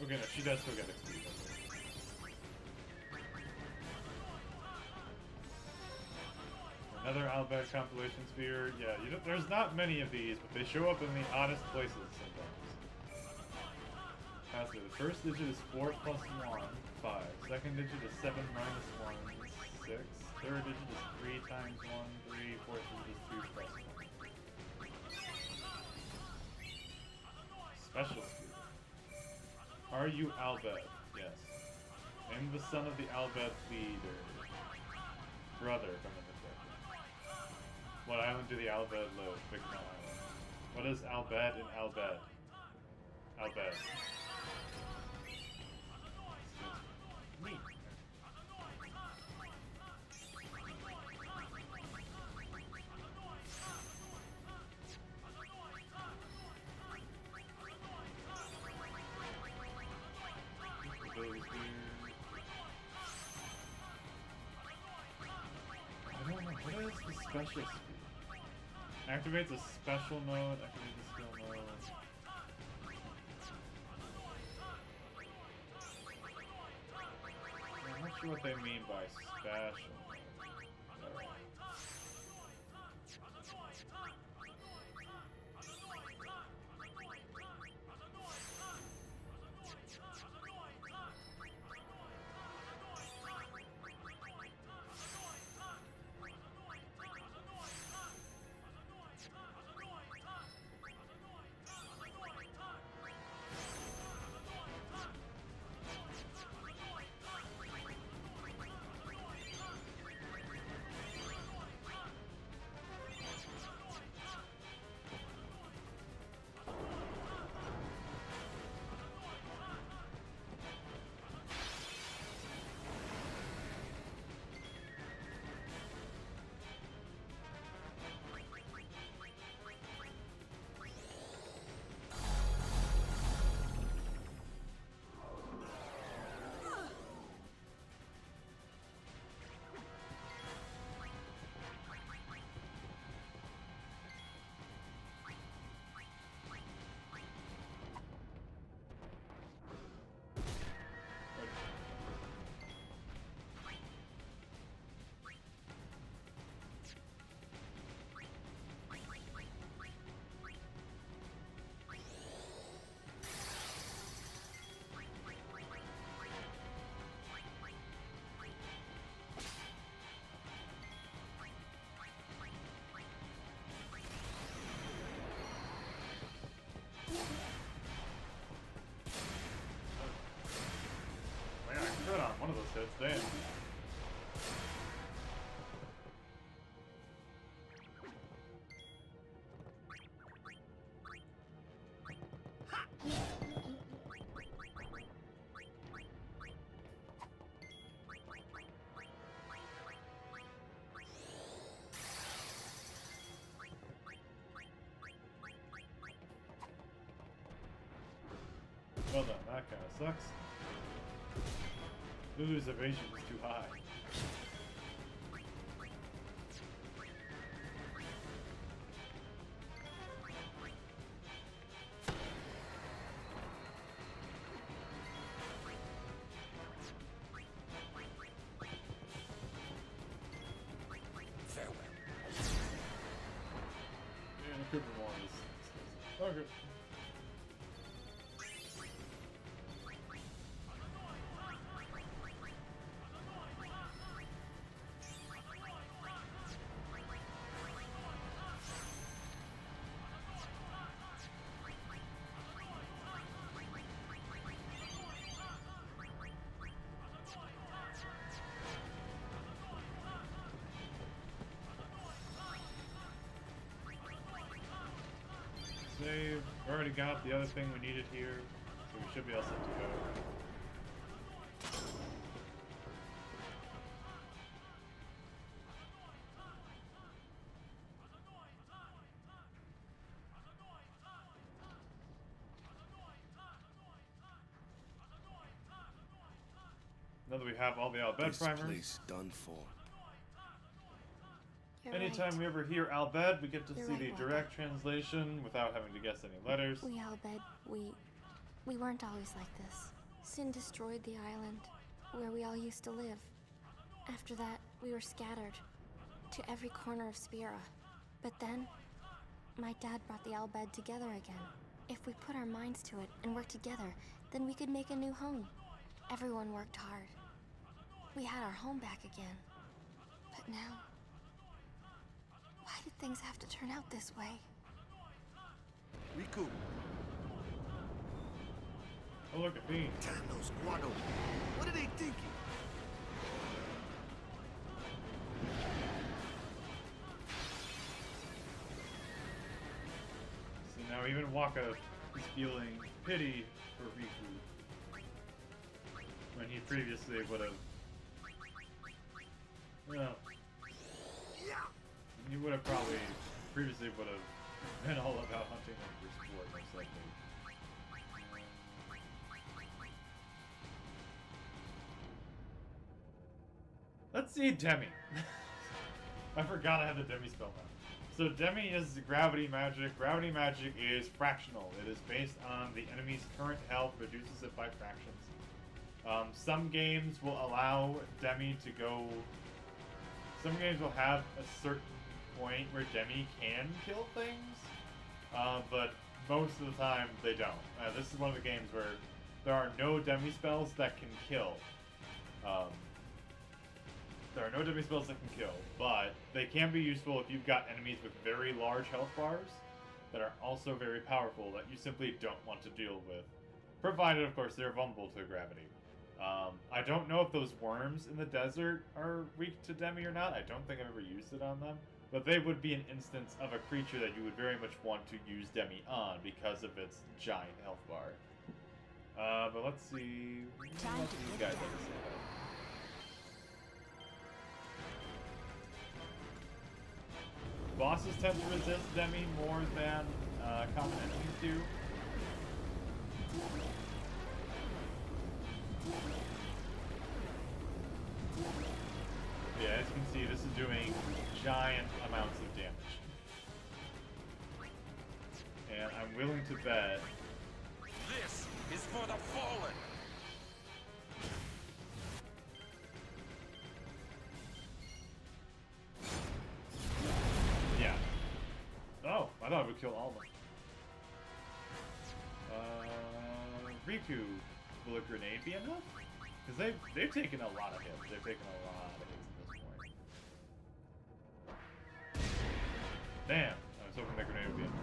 Okay, no, she does still get XP. Another Albert compilation sphere. Yeah, there's not many of these, but they show up in the oddest places sometimes. Pass me. The first digit is 4 plus 1, 5. Second digit is 7 minus 1, 6. Third digit is 3 times 1, 3. Fourth digit is 2 plus 1. Special sphere. Are you Albed? Yes. Name the son of the Albed leader. Brother, if I'm in the correct. What island do the Albed live? Big Mount Island. What is Albed in Albed? Albed. Neat. I don't know, what is the special speed? Activates a special mode, activates a skill mode. I'm not sure what they mean by special mode. Alright. Good on one of those hits, damn. Well done, that kinda sucks. Lulu's evasion is too high. Farewell. Yeah, the Cooper one is... Okay. Save. We already got the other thing we needed here, so we should be all set to go. that we have all the Al Bhed This primers. place done for. You're Anytime right. we ever hear Al Bhed, we get to You're see right, the Walker. direct translation without having to guess any letters. We all bed. We weren't always like this. Sin destroyed the island where we all used to live. After that, we were scattered to every corner of Spira. But then, my dad brought the Albed together again. If we put our minds to it and worked together, then we could make a new home. Everyone worked hard. We had our home back again. But now, why did things have to turn out this way? Riku, Oh, look at me. damn those Guado. What are they thinking? See, now even Waka is feeling pity for Riku. When he previously would have... Well, he would have probably... Previously would have been all about hunting him for sport, most likely. Let's see Demi. I forgot I had the Demi spell now. So Demi is gravity magic. Gravity magic is fractional. It is based on the enemy's current health, reduces it by fractions. Some games will allow Demi to go... Some games will have a certain point where Demi can kill things, but most of the time they don't. This is one of the games where there are no Demi spells that can kill. There are no Demi spells that can kill, but they can be useful if you've got enemies with very large health bars that are also very powerful that you simply don't want to deal with. Provided, of course, they're vulnerable to gravity. I don't know if those worms in the desert are weak to Demi or not. I don't think I've ever used it on them. But they would be an instance of a creature that you would very much want to use Demi on because of its giant health bar. But let's see... Time What to these get guys down. have to say about it. Bosses tend to resist Demi more than common enemies do. Yeah, as you can see, this is doing giant amounts of damage. And I'm willing to bet... This is for the fallen. Yeah. Oh, I thought it would kill all of them. Riku, will a grenade be enough? Because they've taken a lot of hits. They've taken a lot of hits at this point. Damn, I was hoping that grenade would be enough.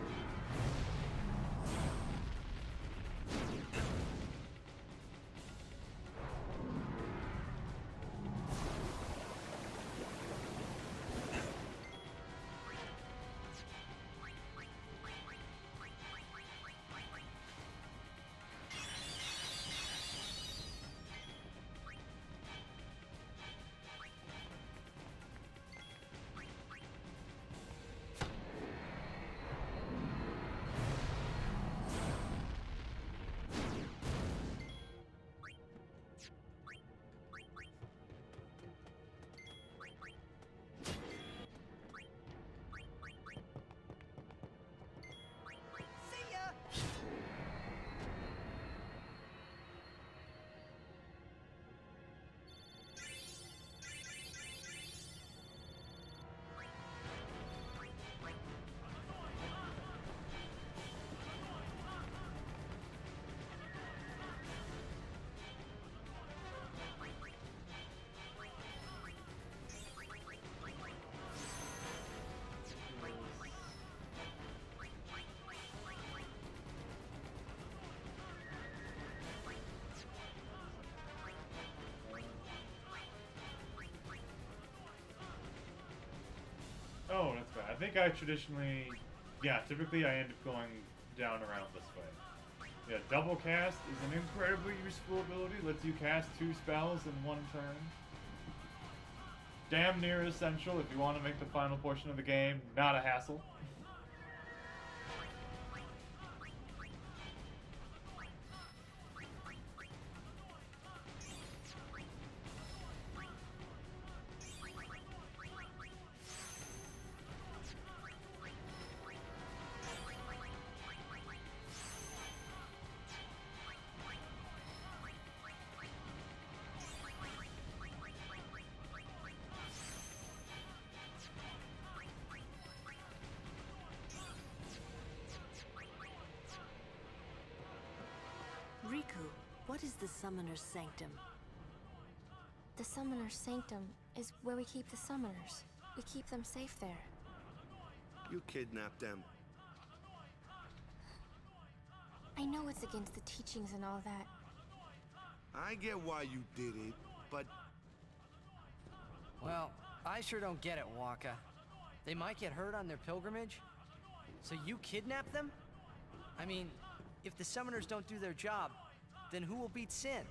See ya! Oh, that's fine. I think I traditionally... Yeah, typically I end up going down around this way. Yeah, double cast is an incredibly useful ability. Lets you cast 2 spells in 1 turn. Damn near essential if you want to make the final portion of the game not a hassle. What is the Summoner's Sanctum? The Summoner's Sanctum is where we keep the summoners. We keep them safe there. You kidnapped them. I know it's against the teachings and all that. I get why you did it, but Well, I sure don't get it, Waka. They might get hurt on their pilgrimage? So you kidnap them? I mean, if the summoners don't do their job, then who will beat Sin?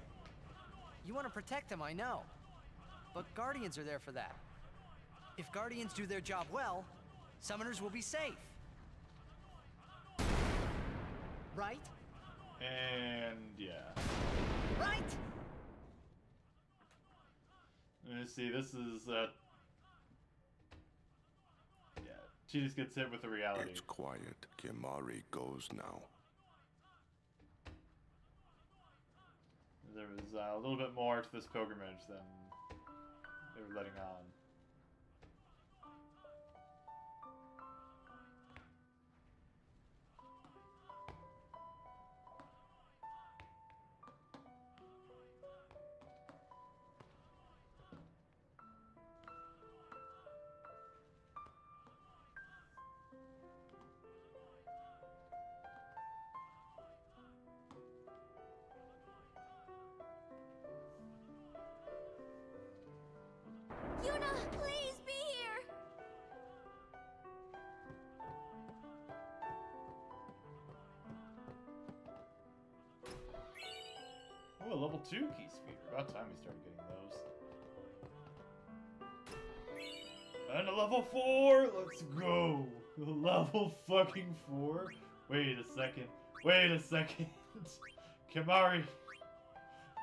You want to protect them, I know. But Guardians are there for that. If Guardians do their job well, summoners will be safe. Right? And yeah. Right? Let me see, this is yeah. She just gets hit with the reality. it's quiet. Kimahri goes now. There was a little bit more to this pilgrimage than they were letting on. Yuna, please be here! Oh, a level 2 key speeder. About time we started getting those. And a level 4! Let's go! Level fucking 4? Wait a second. Wait a second. Kimahri.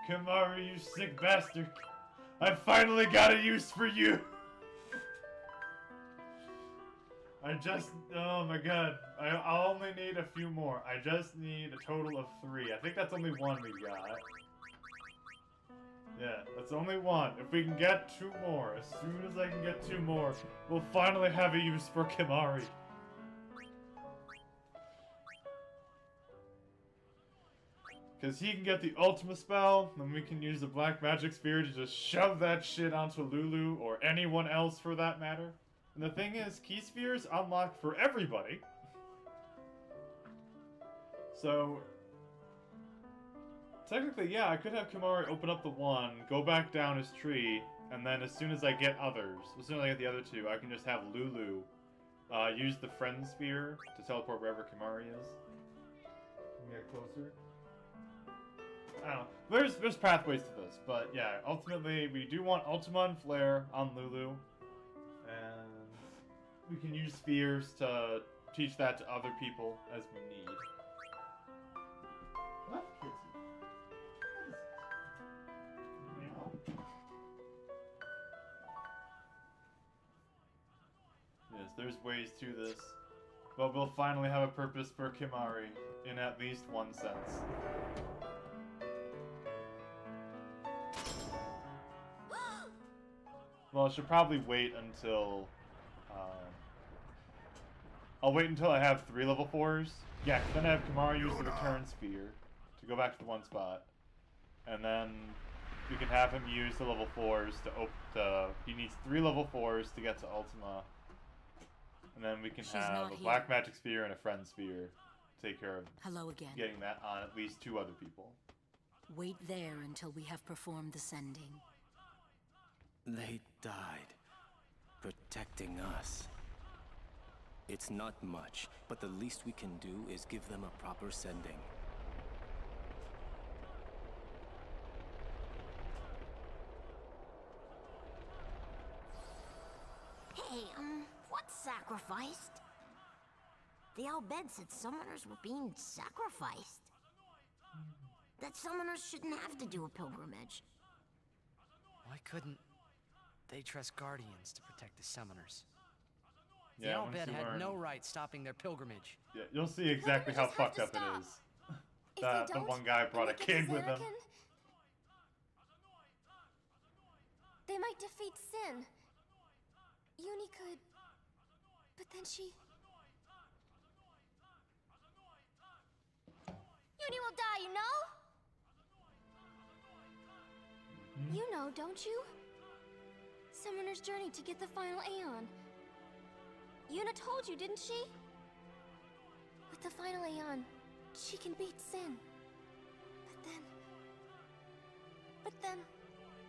Kimahri, you sick bastard. I finally got a use for you! oh my god. I'll only need a few more. I just need a total of 3. I think that's only 1 we got. Yeah, that's only 1. If we can get 2 more, as soon as I can get 2 more, we'll finally have a use for Kimahri. Because he can get the Ultima spell, then we can use the Black Magic Sphere to just shove that shit onto Lulu, or anyone else for that matter. And the thing is, Key Spheres unlock for everybody. So, technically, yeah, I could have Kimahri open up the 1, go back down his tree, and then as soon as I get others, as soon as I get the other 2, I can just have Lulu use the Friend Sphere to teleport wherever Kimahri is. Get closer. I don't know. There's pathways to this, but yeah, ultimately we do want Ultima and Flare on Lulu, and we can use spheres to teach that to other people as we need. What, Kitsy? What is this? Meow. Yes, there's ways to this, but we'll finally have a purpose for Kimahri in at least one sense. Well, I should probably wait until... I'll wait until I have 3 level 4s. Yeah, 'cause then I have Kimahri use the return sphere to go back to the 1 spot. And then we can have him use the level 4s to he needs 3 level 4s to get to Ultima. And then we can have a Black Magic Sphere and a Friend Sphere to take care of Hello again. getting that on at least 2 other people. Wait there until we have performed the sending. They died, protecting us. It's not much, but the least we can do is give them a proper sending. Hey, what sacrificed? The Al Bhed said summoners were being sacrificed. That summoners shouldn't have to do a pilgrimage. Why couldn't they trust Guardians to protect the summoners? The Yeah, Al once Bhed you had learn- no right stopping their pilgrimage. Yeah, you'll see exactly how just have fucked to up stop. it is. If The they don't, one guy brought a and they get kid to with him. Zanarkand, they might defeat Sin. Uni could... But then she... Uni will die, you know? You know, don't you? Summoner's journey to get the final Aeon. Yuna told you, didn't she? With the final Aeon, she can beat Sin. But then,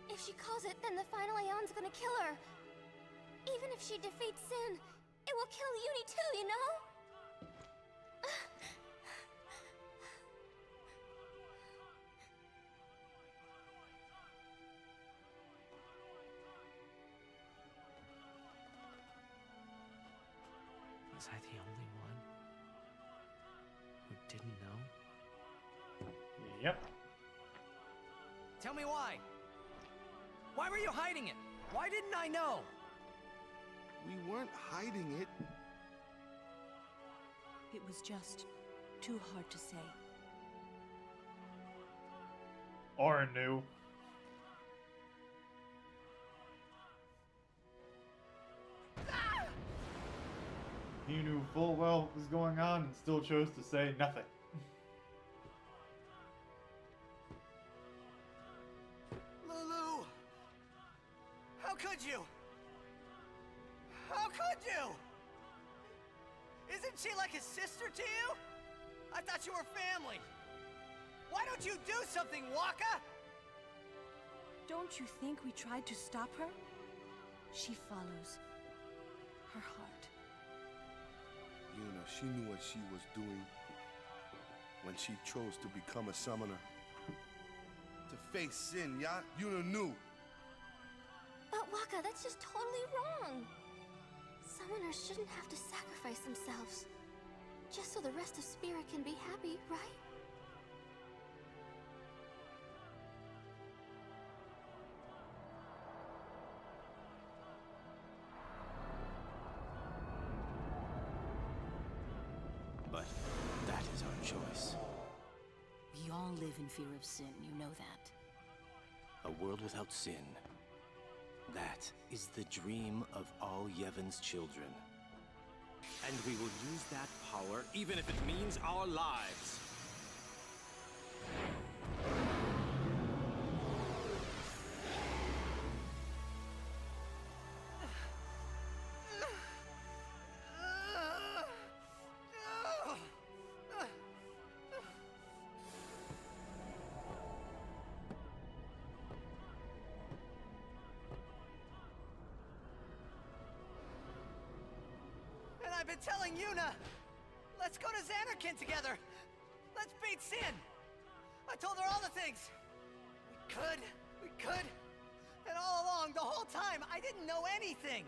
if she calls it, then the final Aeon's gonna kill her. Even if she defeats Sin, it will kill Uni too, you know? Was I the only one who didn't know? Yep. Tell me why. Why were you hiding it? Why didn't I know? We weren't hiding it. It was just too hard to say. Or knew. He knew full well what was going on and still chose to say nothing. Lulu! How could you? How could you? Isn't she like a sister to you? I thought you were family. Why don't you do something, Waka? Don't you think we tried to stop her? She follows her heart. Yuna, she knew what she was doing when she chose to become a summoner. To face Sin, yeah? Yuna knew. But Waka, that's just totally wrong. Summoners shouldn't have to sacrifice themselves. Just so the rest of Spirit can be happy, right? But that is our choice. We all live in fear of Sin, you know that. A world without sin. That is the dream of all Yevon's children. And we will use that power even if it means our lives. I've been telling Yuna! Let's go to Xanarkand together! Let's beat Sin! I told her all the things! We could! And all along, the whole time, I didn't know anything!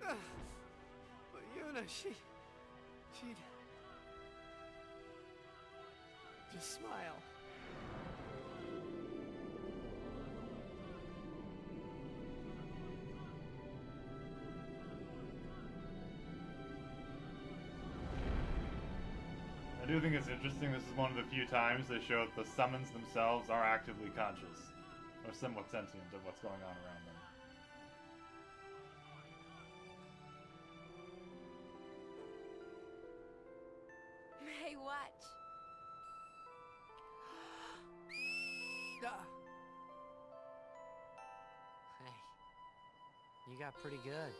But Yuna, she'd just smile. I do think it's interesting. This is one of the few times they show that the summons themselves are actively conscious, or somewhat sentient of what's going on around them. Hey, watch. Hey, you got pretty good.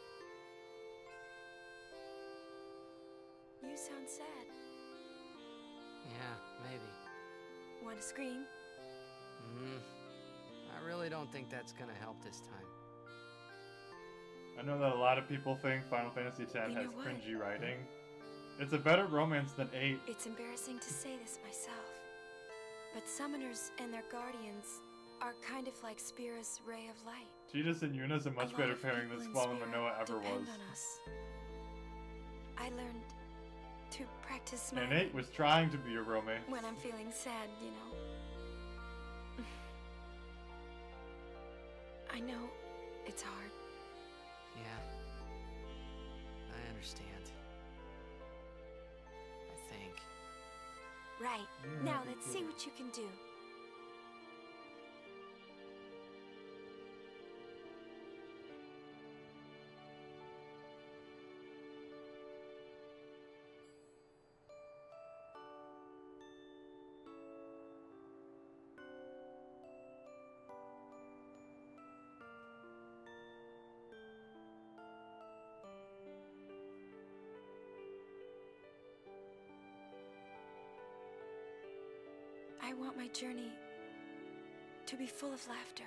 You sound sad. Yeah, maybe. Want to scream? I really don't think that's gonna help this time. I know that a lot of people think Final Fantasy X You know has what? cringy writing. It's a better romance than 8. It's embarrassing to say this myself, but summoners and their guardians are kind of like Spira's ray of light. Tidus and Yuna's a much lot better of pairing people than in Squall and Spira Manoa ever depend was. on us. I learned to practice And smiling 8 was trying to be a romance. when I'm feeling sad, you know. I know it's hard. Yeah. I understand. I think. Right. Now let's see what you can do. I want my journey to be full of laughter.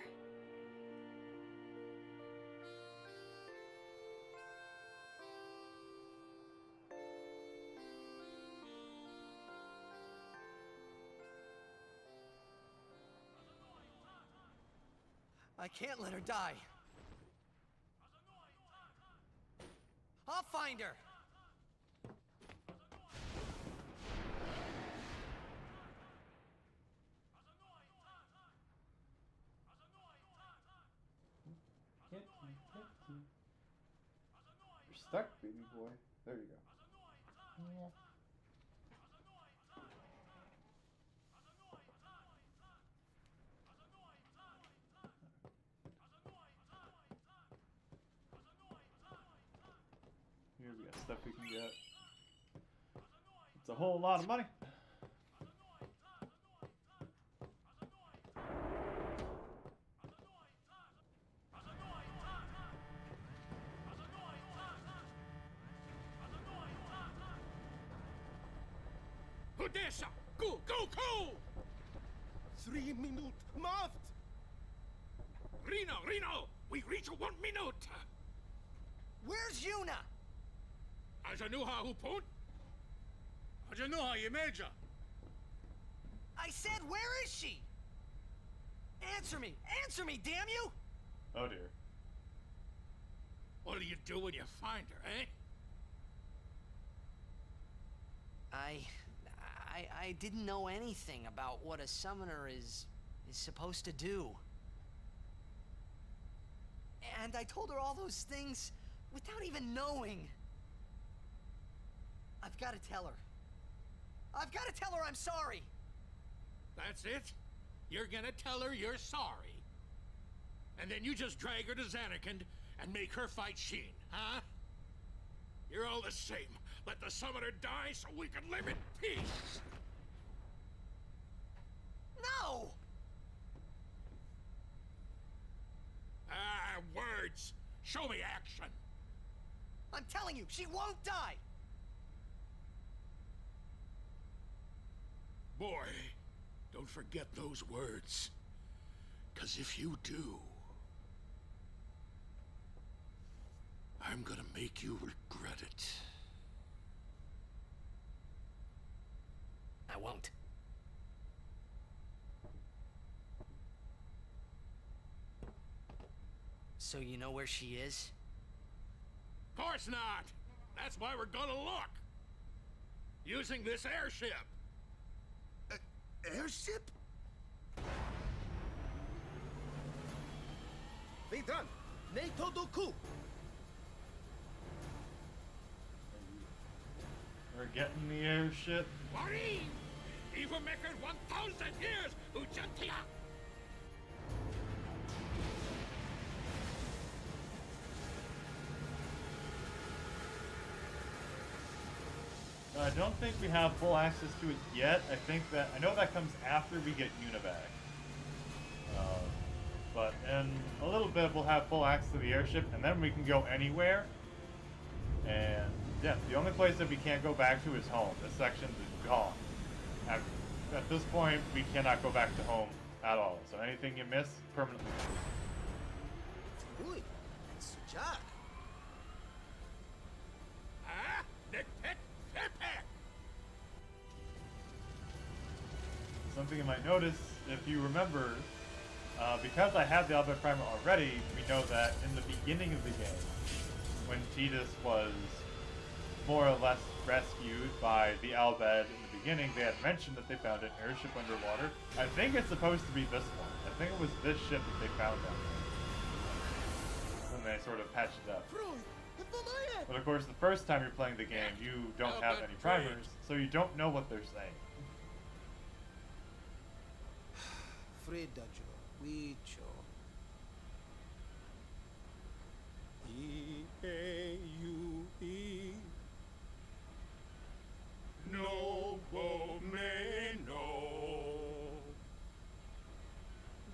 I can't let her die. I'll find her. Get you. You're stuck, baby boy. There you go. Yeah. Here we got stuff we can get. It's a whole lot of money. Odessa! Go, go, go! 3 minute macht! Reno! We reach 1 minute! Where's Yuna? Ajanuha Hupun? Ajanuha Yemeja! I said, where is she? Answer me! Answer me, damn you! Oh dear. What do you do when you find her, eh? I didn't know anything about what a summoner is supposed to do. And I told her all those things without even knowing. I've got to tell her. I've got to tell her I'm sorry. That's it? You're gonna tell her you're sorry. And then you just drag her to Zanarkand and make her fight Sheen, huh? You're all the same. Let the summoner die so we can live in peace. No! Ah, words. Show me action. I'm telling you, she won't die! Boy, don't forget those words. 'Cause if you do, I'm gonna make you regret it. I won't. So you know where she is? Of course not. That's why we're gonna look. Using this airship. Airship? Vidan, NATO Doku. We're getting the airship. Wari! Even make it 1,000 years, Ujantia! I don't think we have full access to it yet. I know that comes after we get Yuna back. But in a little bit we'll have full access to the airship, and then we can go anywhere. And yeah, the only place that we can't go back to is home. This section is gone. At this point, we cannot go back to home at all. So anything you miss, permanently. Uy, Sujak. Ah, Nick Pick, Something you might notice, if you remember, because I have the Albed Primer already, we know that in the beginning of the game, when Tidus was more or less rescued by the Albed in the beginning, they had mentioned that they found an airship underwater. I think it's supposed to be this one. I think it was this ship that they found down there. When they sort of patched it up. But of course, the first time you're playing the game, you don't have any primers, so you don't know what they're saying. Fredajo, Wicho. E-A-U-E. No Bomeno.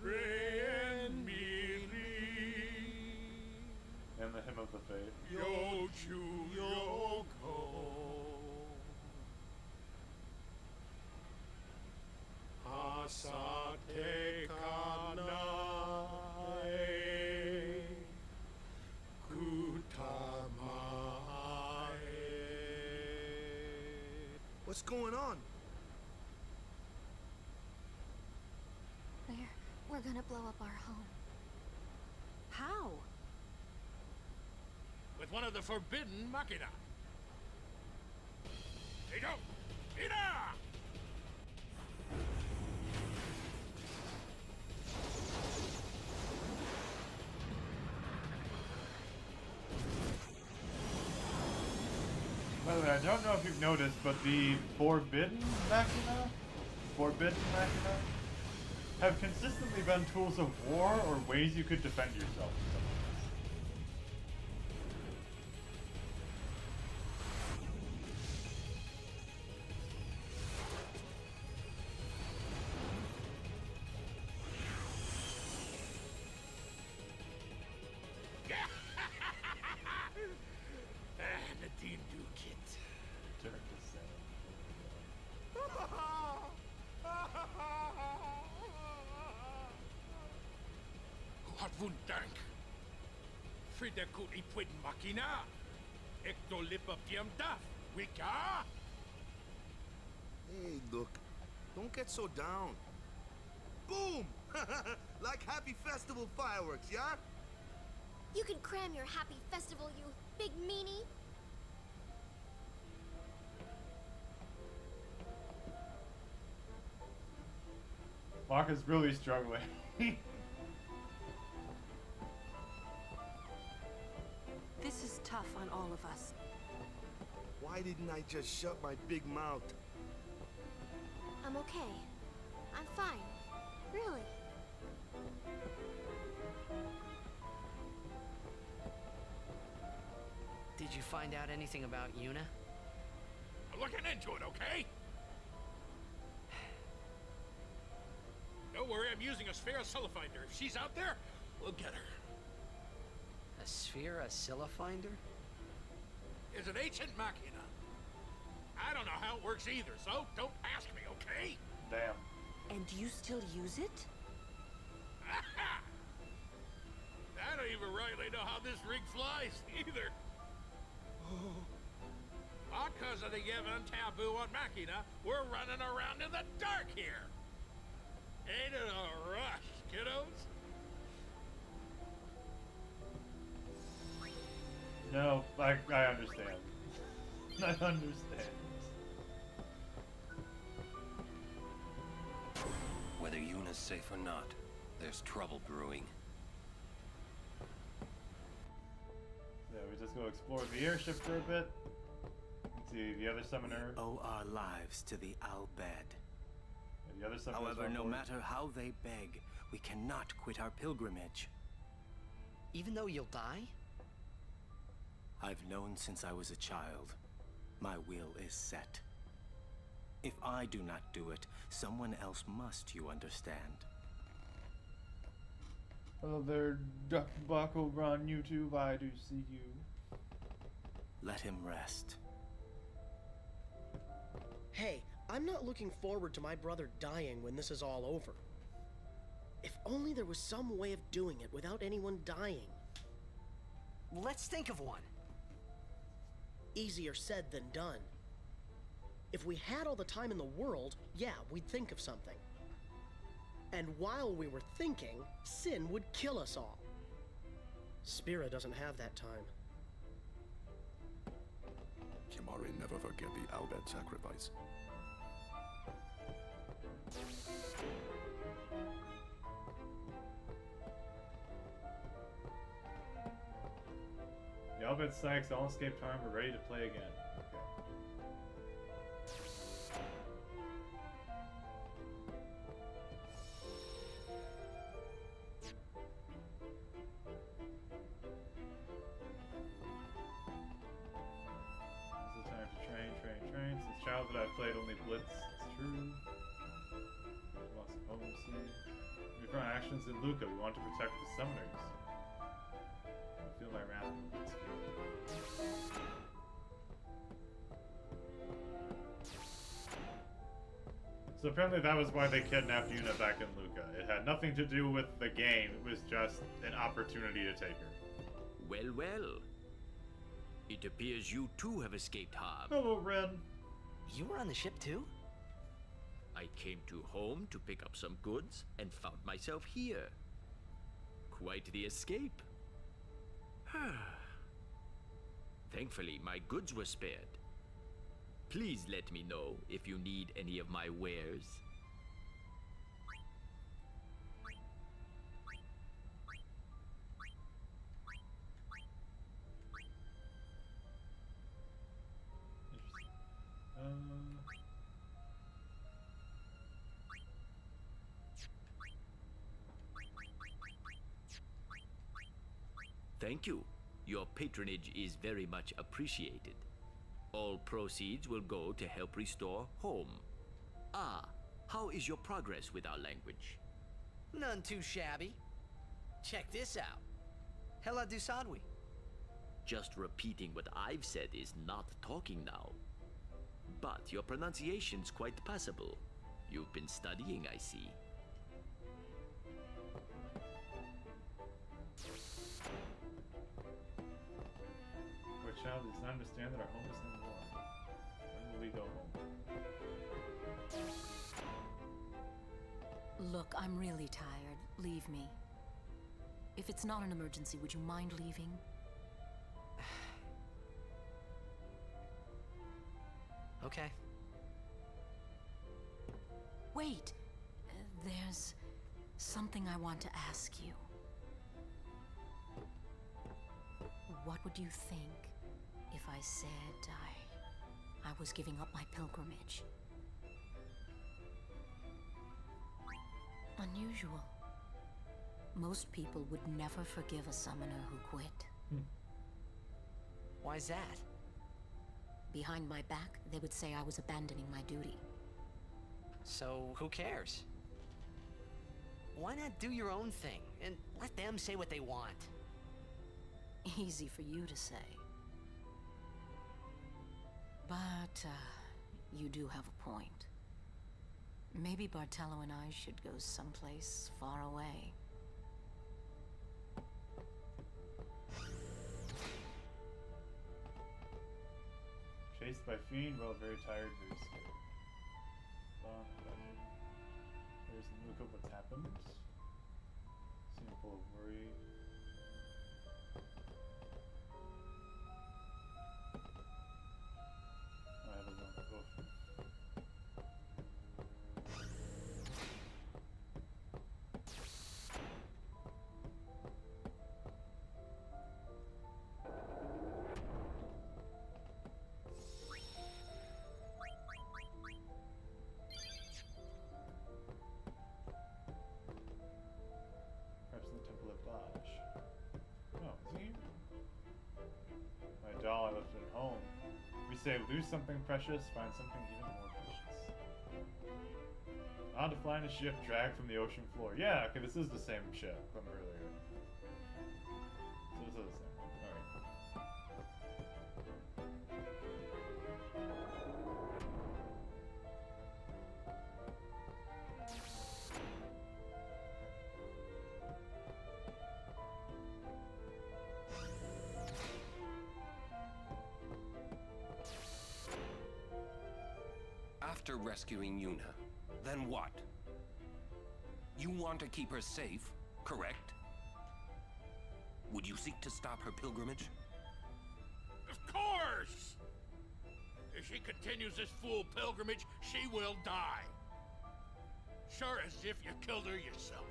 Ren Miri. And the Hymn of the Faith. Yoju Yoko. What's going on? We're gonna blow up our home. How? With one of the forbidden machina. Ida! Ida! By the way, I don't know if you've noticed, but the Forbidden Machina have consistently been tools of war or ways you could defend yourself. Nadine Dukit. Turn to say. Wat wundank. Fridekut ipwid machina. Ekto lipa piam daf. Wika? Hey, look, don't get so down. Boom! Like happy festival fireworks, yeah? You can cram your happy festival, you big meanie. Maka's really struggling. This is tough on all of us. Why didn't I just shut my big mouth? I'm okay. I'm fine. Really. Did you find out anything about Yuna? I'm looking into it, okay? Don't worry, I'm using a Sphera Silifinder. If she's out there, we'll get her. A Sphera Silifinder? It's an ancient machina. I don't know how it works either, so don't ask me, okay? Damn. And do you still use it? I don't even rightly know how this rig flies, either. Because of the given taboo on machina, we're running around in the dark here. Ain't it a rush, kiddos? No, I understand. I understand. Whether Yuna's safe or not, there's trouble brewing. Yeah, we just go explore the airship for a bit. See the other summoner. Owe our lives to the Al Bhed. And the other summoner. However, no matter how they beg, we cannot quit our pilgrimage. Even though you'll die? I've known since I was a child. My will is set. If I do not do it, someone else must, you understand. Hello there, Duck Buck over on YouTube. I do see you. Let him rest. Hey, I'm not looking forward to my brother dying when this is all over. If only there was some way of doing it without anyone dying. Let's think of one. Easier said than done. If we had all the time in the world, yeah, we'd think of something. And while we were thinking, Sin would kill us all. Spira doesn't have that time. Kimahri never forget the Al Bhed sacrifice. The Al Bhed Sykes all escaped harm. We're ready to play again. Since childhood I've played only Blitz. It's true. Lost diplomacy. We found actions in Luca. We want to protect the summoners. I feel my wrath. So apparently that was why they kidnapped Yuna back in Luca. It had nothing to do with the game. It was just an opportunity to take her. Well, well. It appears you too have escaped harm. Hello, Ren. You were on the ship too? I came to home to pick up some goods and found myself here. Quite the escape. Thankfully, my goods were spared. Please let me know if you need any of my wares. Thank you. Your patronage is very much appreciated. All proceeds will go to help restore home. Ah, how is your progress with our language? None too shabby. Check this out. Hela Dusadwi. Just repeating what I've said is not talking now. But your pronunciation's quite passable. You've been studying, I see. Poor child does not understand that our home is no more. When will we go home? Look, I'm really tired. Leave me. If it's not an emergency, would you mind leaving? Okay. Wait. There's something I want to ask you. What would you think if I said I was giving up my pilgrimage? Unusual. Most people would never forgive a summoner who quit. Why's that? Behind my back, they would say I was abandoning my duty. So, who cares? Why not do your own thing and let them say what they want? Easy for you to say. But, you do have a point. Maybe Bartello and I should go someplace far away. Chased by Fiend, well, very tired, very scared. There's a look of what's happened. Seem full of worry. I have a long hoof. Perhaps in the Temple of Dodge. Oh, is he here? My doll I left at home. We say lose something precious, find something even more precious. On to fly in a ship dragged from the ocean floor. Yeah, okay, this is the same ship from earlier. So this is the same one. Alright. After rescuing Yuna, then what? You want to keep her safe, correct? Would you seek to stop her pilgrimage? Of course! If she continues this fool pilgrimage, she will die. Sure as if you killed her yourself.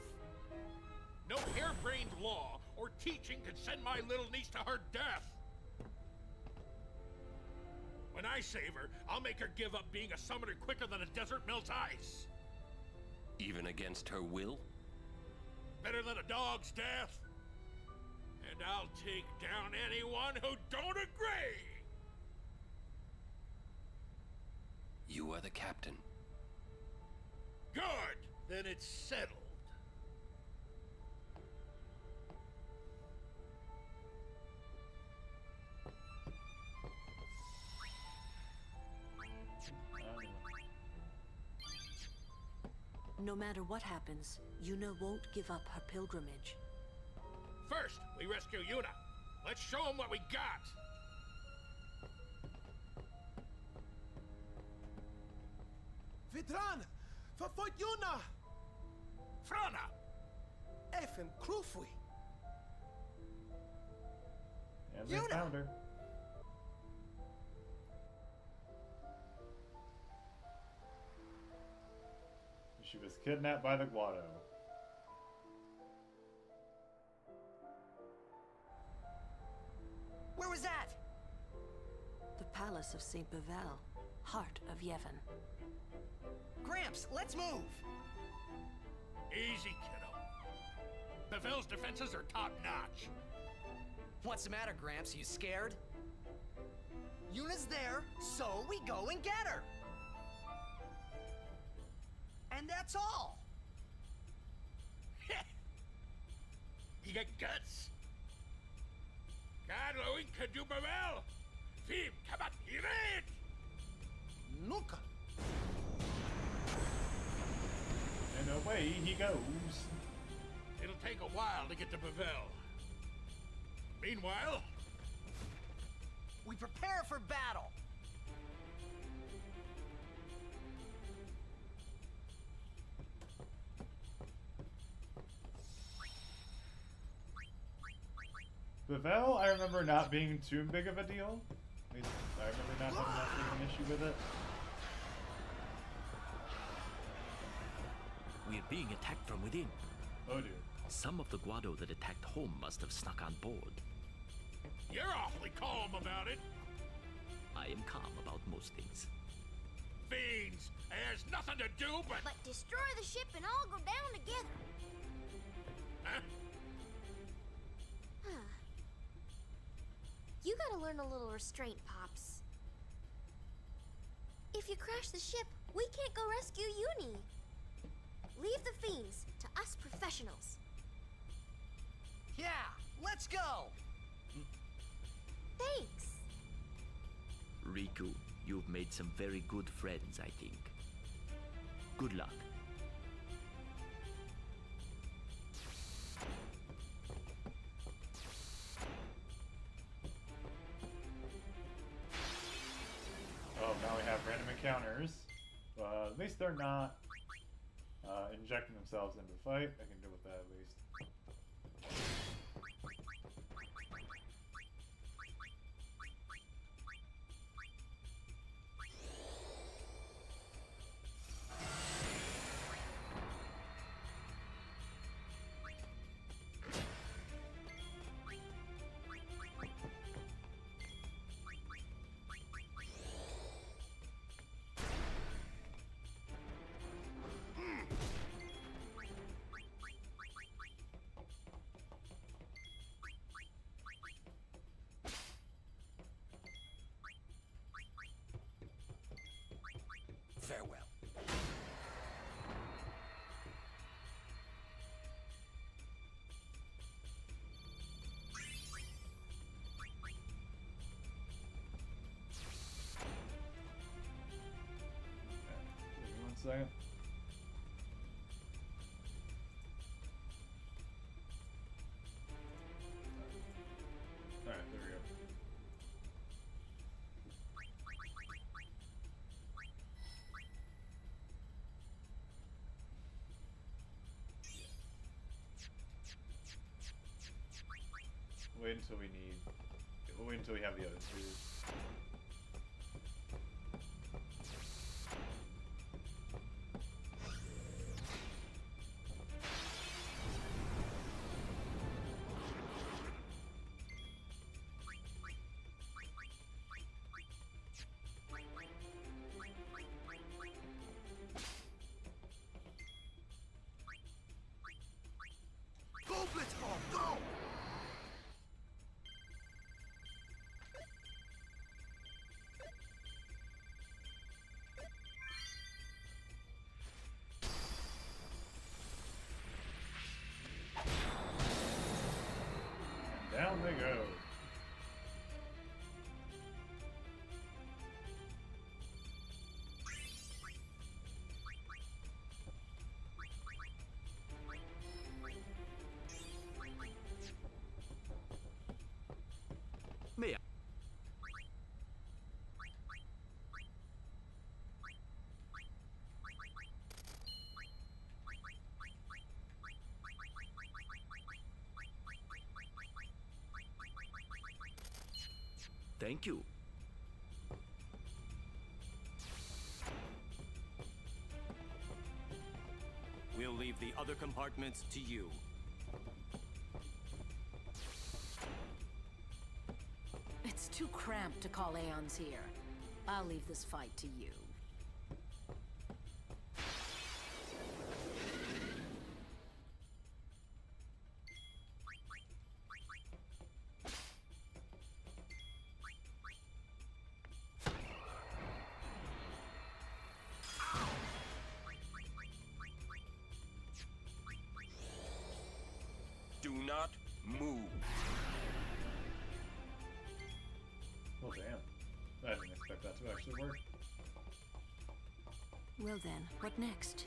No harebrained law or teaching can send my little niece to her death. When I save her, I'll make her give up being a summoner quicker than a desert melts ice. Even against her will? Better than a dog's death. And I'll take down anyone who don't agree. You are the captain. Good. Then it's settled. No matter what happens, Yuna won't give up her pilgrimage. First, we rescue Yuna. Let's show them what we got. dran! Verfolgt Juna! Frana! Effen Krufui! And they found her. She was kidnapped by the Guado. Where was that? The palace of Saint Bevel, heart of Yevon. Gramps, let's move! Easy, kiddo. Bevel's defenses are top-notch. What's the matter, Gramps? You scared? Yuna's there, so we go and get her! And that's all! You got guts? God, Louis, could you Bevel? Fim, kabat, iret! Nunca! And away he goes. It'll take a while to get to Bevel. Meanwhile, we prepare for battle! Bevel, I remember not being too big of a deal. At least I remember not having that big an issue with it. We're being attacked from within. Oh dear. Some of the Guado that attacked home must have snuck on board. you're awfully calm about it. I am calm about most things. Fiends! There's nothing to do but... But destroy the ship and all go down together. Huh? You gotta learn a little restraint, Pops. If you crash the ship, we can't go rescue Uni. Leave the fiends to us professionals. Yeah, let's go! Thanks. Riku, you've made some very good friends, I think. Good luck. Oh, now we have random encounters. At least they're not injecting themselves into the fight. I can deal with that at least. Farewell. Give me 1 second. Alright, there we go. Wait until we need. We'll wait until we have the other two. Go, Blitzball, go! And down they go. May I? Thank you. We'll leave the other compartments to you. It's too cramped to call Aeons here. I'll leave this fight to you. Do not move. Well, damn. I didn't expect that to actually work. Well then, what next?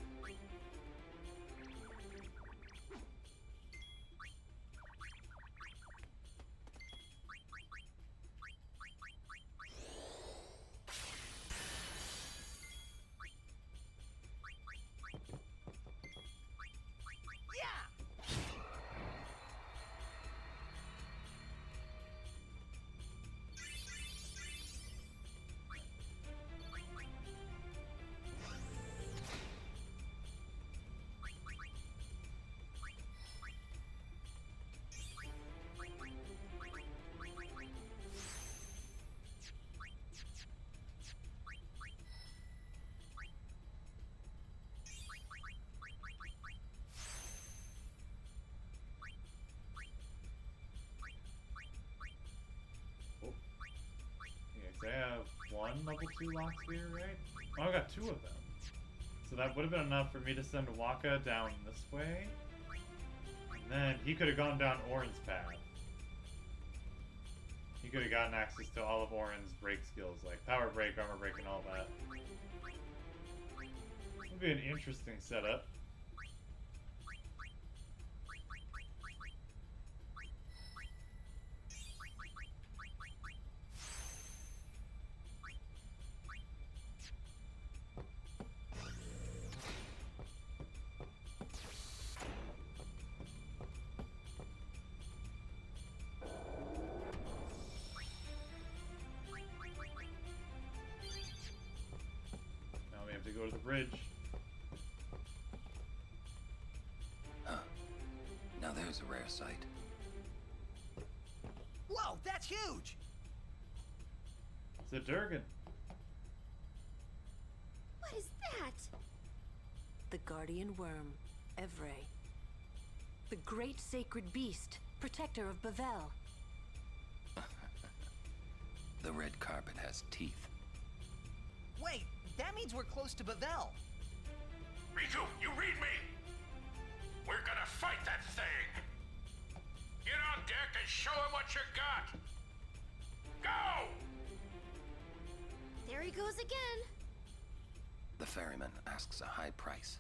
I have one level 2 lock spear, right? Oh, I got 2 of them. So that would have been enough for me to send Wakka down this way. And then he could have gone down Orin's path. He could have gotten access to all of Orin's break skills, like power break, armor break, and all that. Would be an interesting setup. To go to the bridge. Huh. Now there's a rare sight. Whoa, that's huge! It's a Durgan. What is that? The guardian worm, Evrae. The great sacred beast, protector of Bavel. The red carpet has teeth. Wait, that means we're close to Bavel. Riku, you read me? We're gonna fight that thing! Get on deck and show him what you got! Go! There he goes again. The ferryman asks a high price.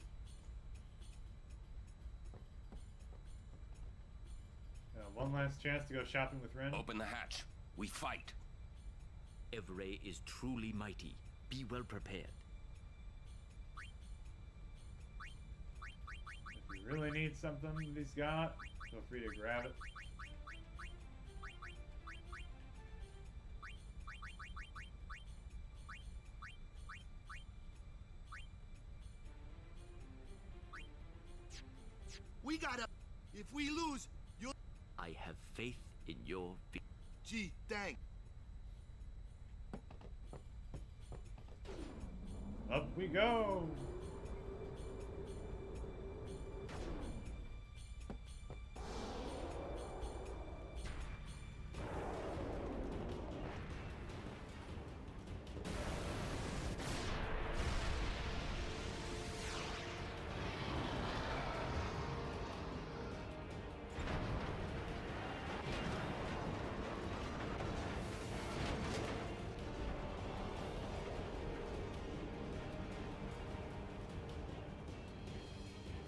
One last chance to go shopping with Ren. Open the hatch. We fight. Evrae is truly mighty. Be well prepared. If you really need something that he's got, feel free to grab it. We gotta. If we lose, you'll. I have faith in your victory. Gee, thanks. Up we go!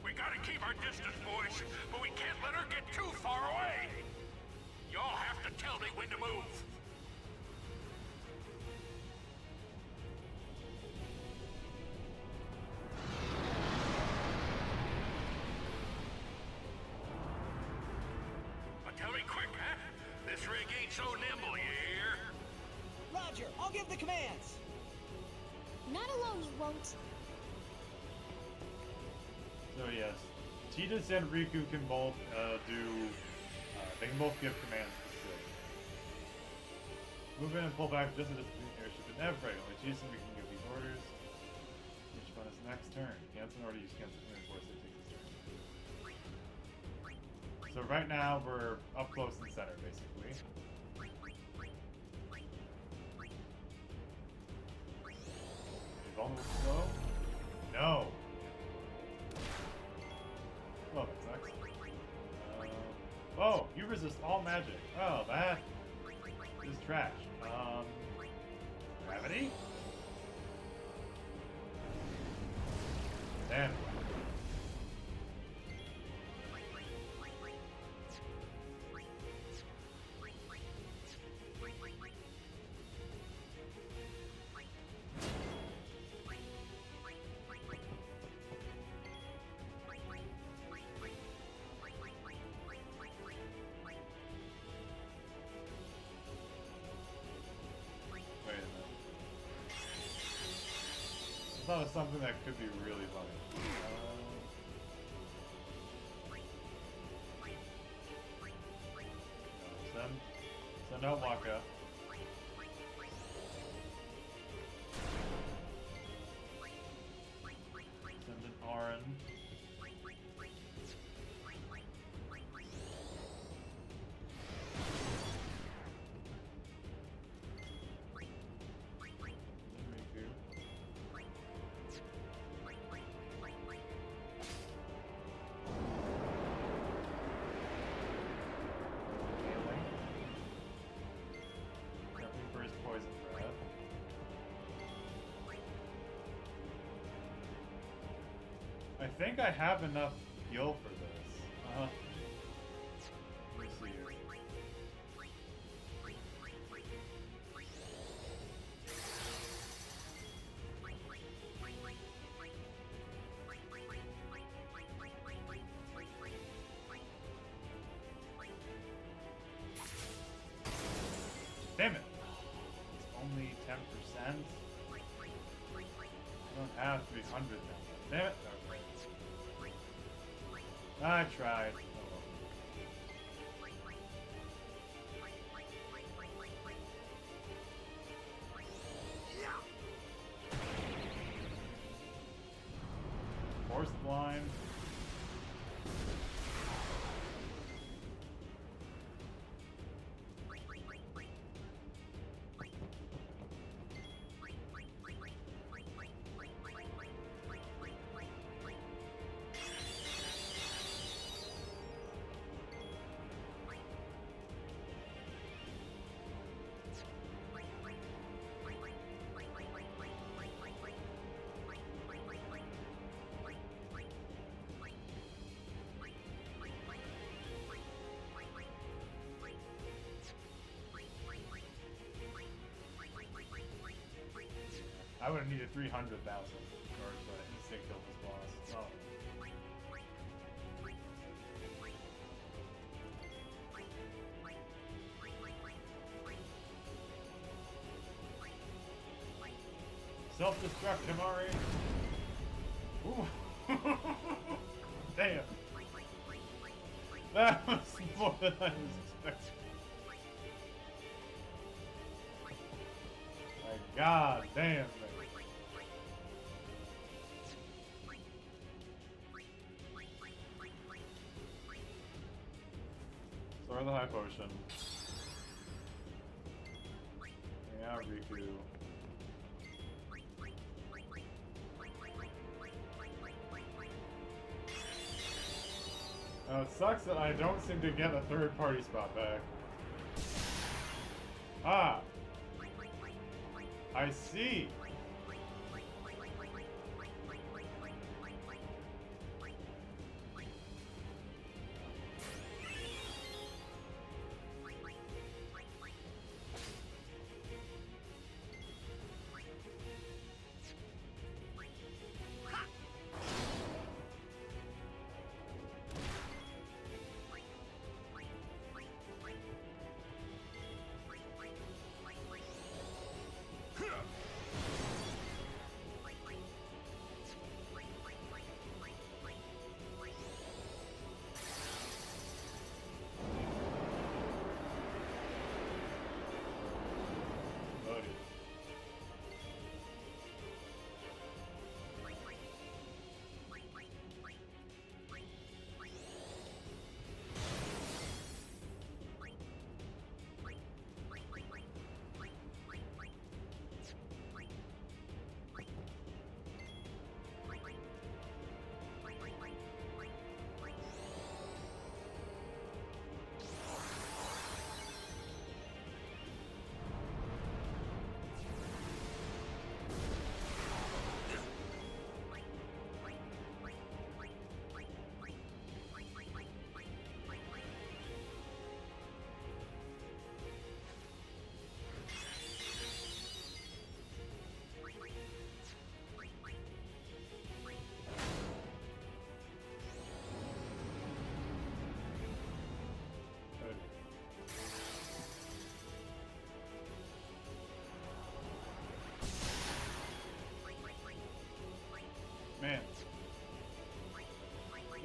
We gotta keep our distance, boys, but we can't let her get too far away! Y'all have to tell me when to move! But tell me quick, huh? This rig ain't so nimble, you hear? Roger, I'll give the commands. Not alone, you won't. So yes, Tidus and Riku can both they can both give commands to Sid. Move in and pull back just as between airship and Evray. Only Tidus and we can give these orders. Which one is next turn? Cancel an order, use cancel command before Sid takes his turn. So right now we're up close and center, basically. Vulnerable slow? No! Oh, that sucks. Oh, you resist all magic. Oh, that is trash. Gravity? Damn. I thought of something that could be really funny. Send out Waka. Send an Auron. I think I have enough heal for this. Let me see here. Damn it! It's only 10%. I don't have 300 now. Damn it! I tried. Force blind. I would have needed 300,000 in order to instant kill this boss. Oh. Self-destruct, Himari! Ooh! Damn! That was more than I was expecting. My god damn, man. Store the high potion. Yeah, Riku. Now it sucks that I don't seem to get a third party spot back. Ah! I see!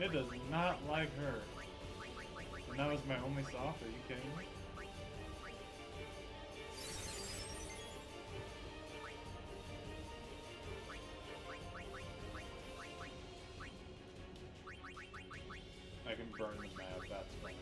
It does not like her. And that was my only soft? Are you kidding me? I can burn the map, that's fine.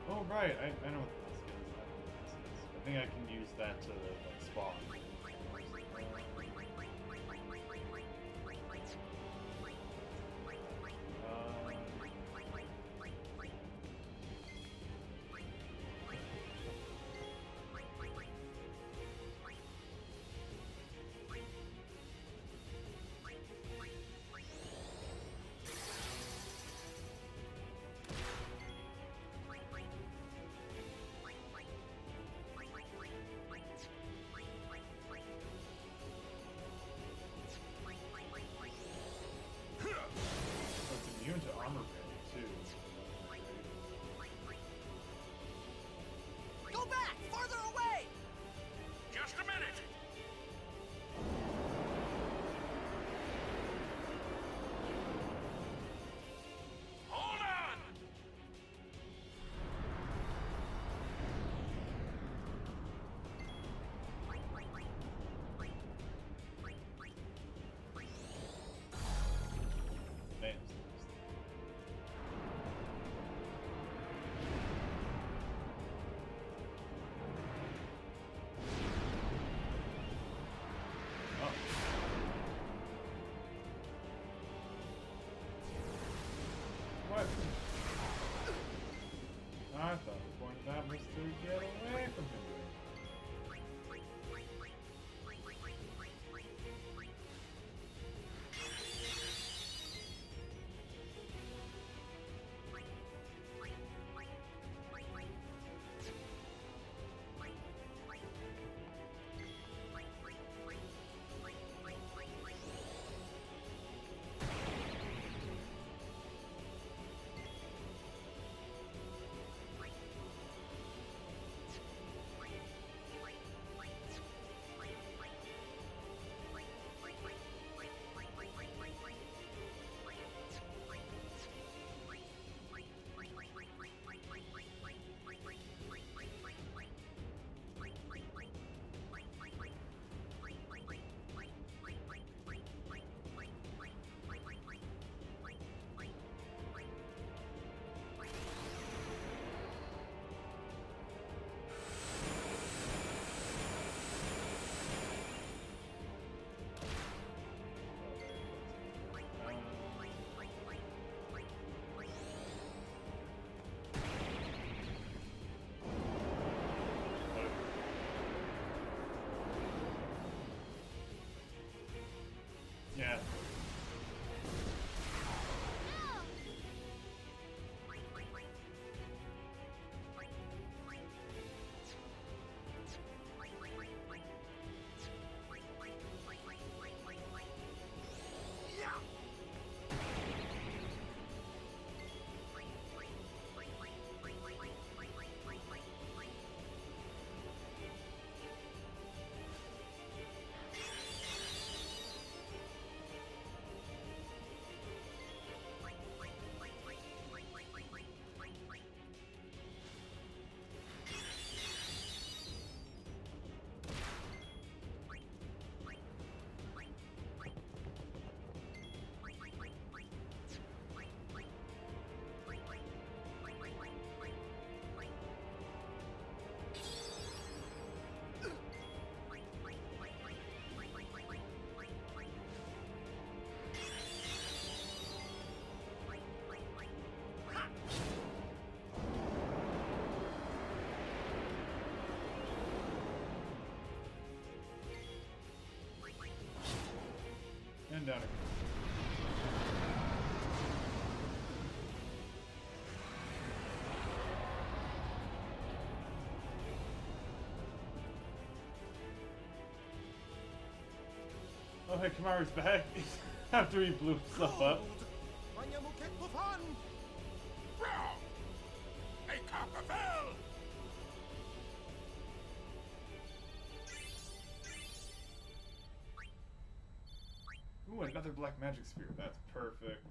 Oh right, I know what the skill is. I think I can use that to like spawn. It's immune to armor parry too. Go back! Farther away! Just a minute! Hold on! Damn. Oh. What? I thought the point of that was to get away from him. Yeah. And down again. Oh hey, Kamaru's back after he blew himself up. Pavel! Ooh, another black magic sphere. That's perfect.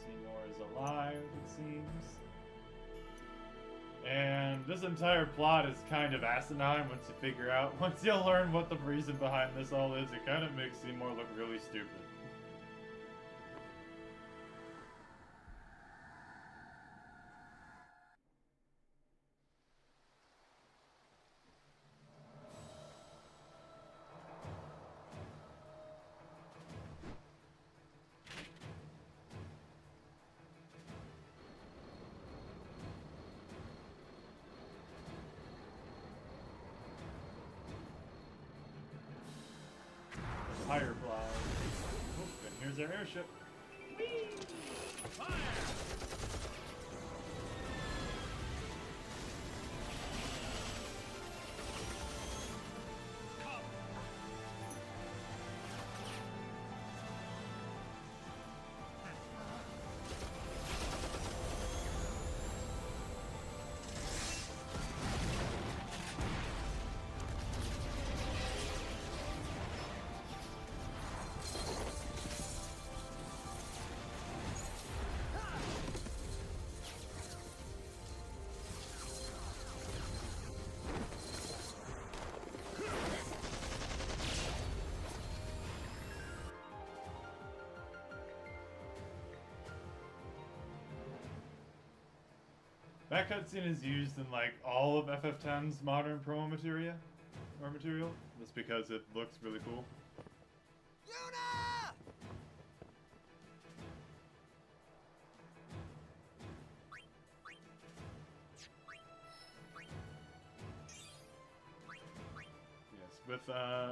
Seymour is alive, it seems. And this entire plot is kind of asinine once you learn what the reason behind this all is. It kind of makes Seymour look really stupid. Firefly. Oh, and here's our airship. That cutscene is used in like all of FF10's modern promo material, just because it looks really cool. With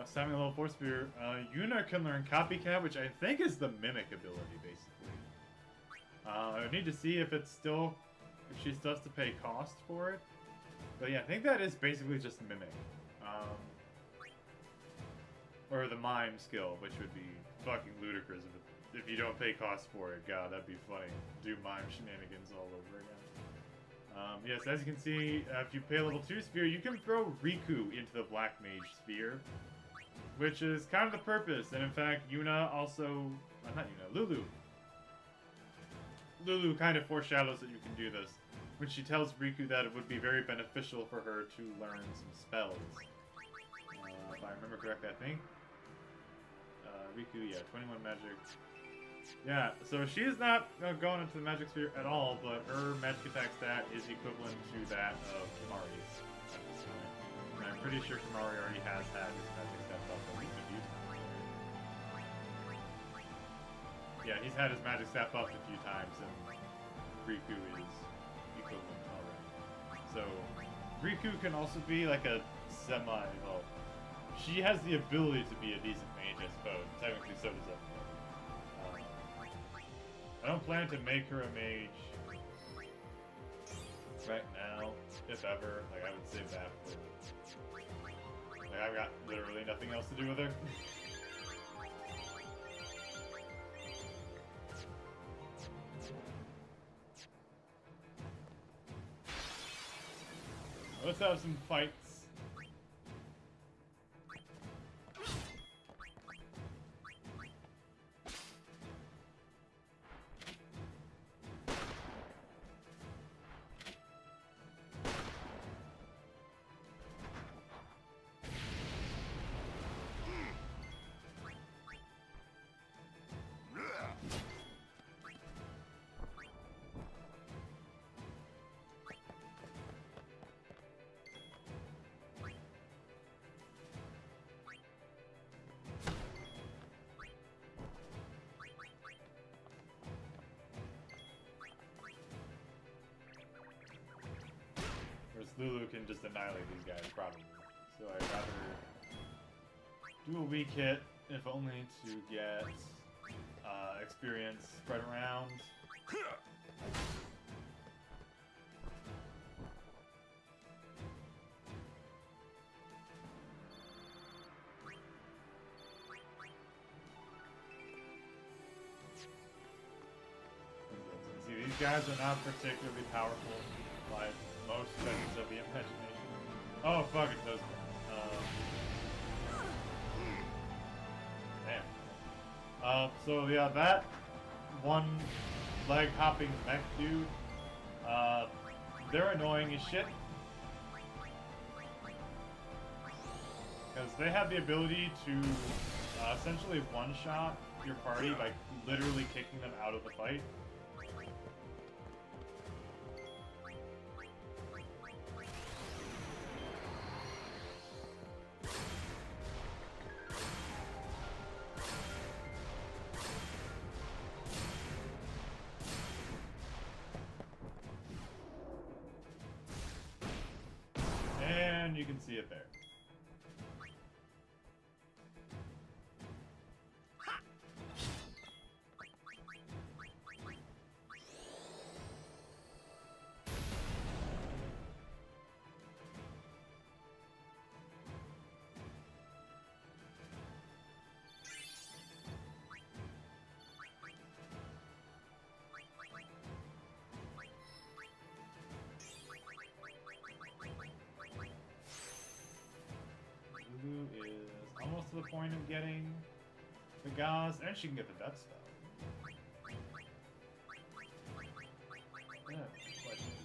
Samuel level 4 Spear, Yuna can learn Copycat, which I think is the Mimic ability, basically. I need to see if it's still, if she still has to pay cost for it. But yeah, I think that is basically just Mimic. Or the Mime skill, which would be fucking ludicrous if you don't pay cost for it. God, that'd be funny. Do Mime shenanigans all over again. Yes, as you can see, if you pay level 2 Sphere, you can throw Riku into the Black Mage Sphere, which is kind of the purpose. And in fact, Yuna also, not Yuna, Lulu. Lulu kind of foreshadows that you can do this when she tells Riku that it would be very beneficial for her to learn some spells. If I remember correctly, I think. Riku, yeah, 21 magic. Yeah, so she is not going into the magic sphere at all, but her magic attack stat is equivalent to that of Kimari's at this point. And I'm pretty sure Kimari already has had his magic stat buff at least a few times. Yeah, he's had his magic stat buffed a few times, and Riku is equivalent already. So, Riku can also be like a well, she has the ability to be a decent mage, I suppose. Technically, so does everyone. I don't plan to make her a mage right now, if ever. Like, I would save that for... Like, I've got literally nothing else to do with her. Let's have some fights. Lulu can just annihilate these guys, probably. So I'd rather do a weak hit, if only to get experience spread around. See, these guys are not particularly powerful by most measures of the imagination. Oh, fuck it, those guys. Damn. So yeah, that one leg hopping mech dude, they're annoying as shit. Because they have the ability to essentially one-shot your party by literally kicking them out of the fight. And you can see it there. Lulu is almost to the point of getting the Gauze, and she can get the Death Spell. Yeah, quite easy.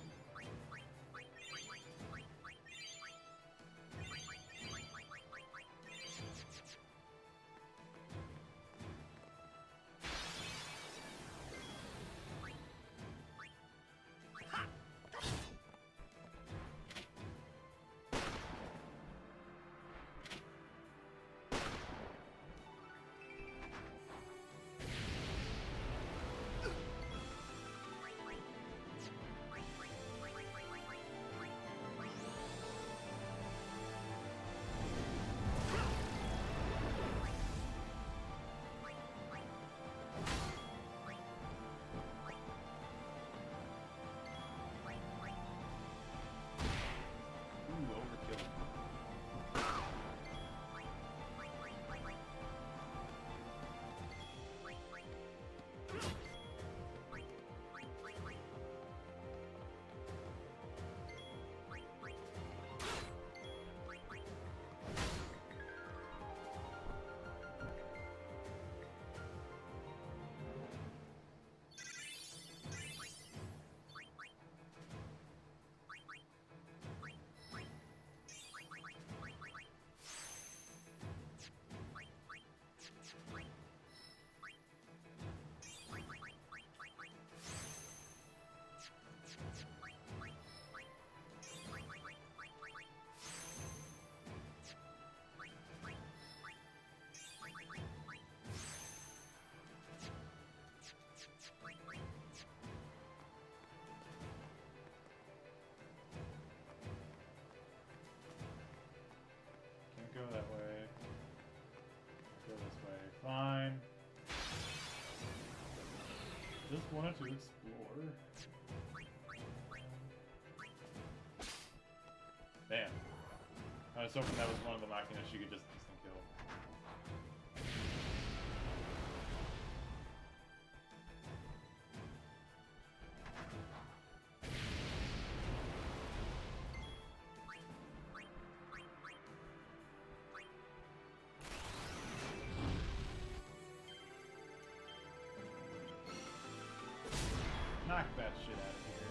Go that way. Go this way. Fine. Just wanted to explore. Damn. I was hoping that was one of the Machinas she could just instant kill. Knock that shit out of here.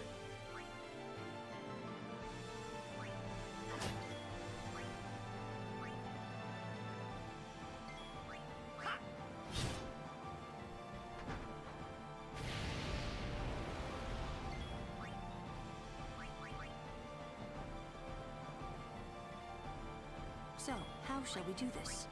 So, how shall we do this?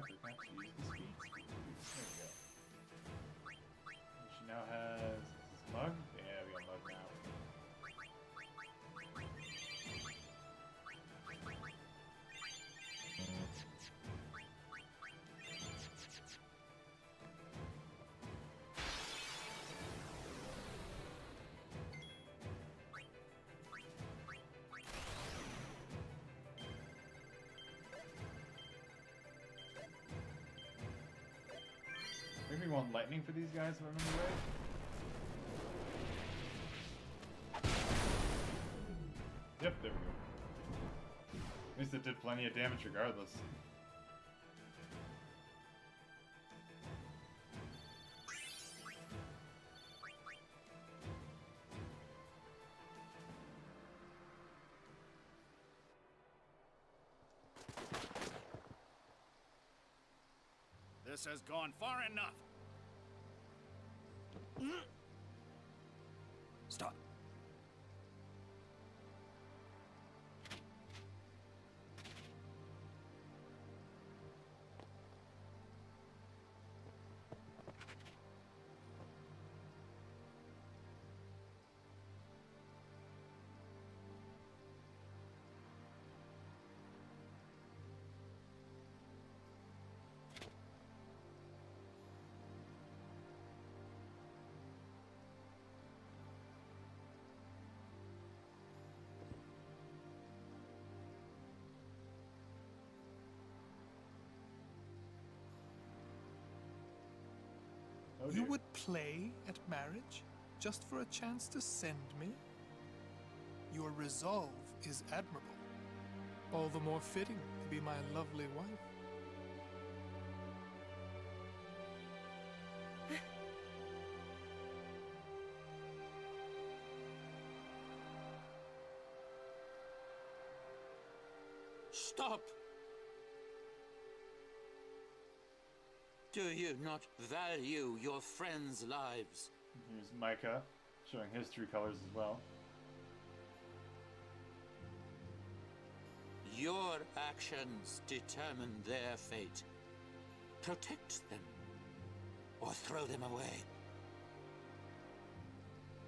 forgot to use the speed. There we go. She now has this mug. Yeah, we got mug now. Maybe we want lightning for these guys, if I remember right. Yep, there we go. At least it did plenty of damage regardless. This has gone far enough. Stop. Oh, You would play at marriage just for a chance to send me? Your resolve is admirable. All the more fitting to be my lovely wife. Stop! Do you not value your friends' lives? Here's Micah, showing his true colors as well. Your actions determine their fate. Protect them, or throw them away.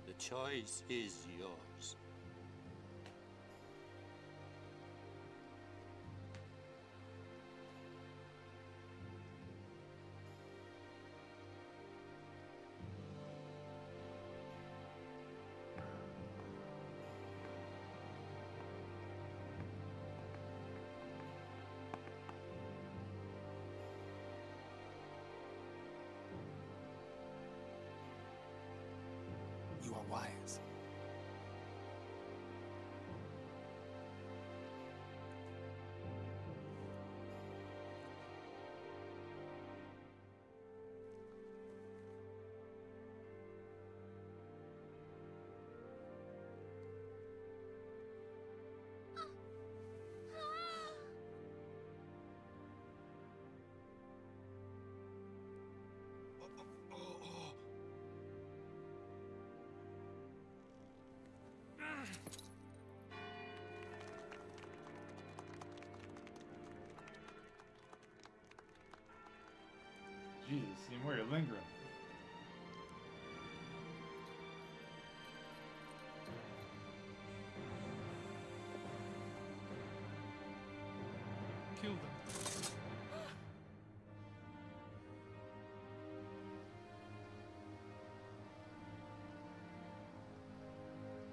The choice is yours. You are wise. Jesus, Seymour, you're lingering. Kill them.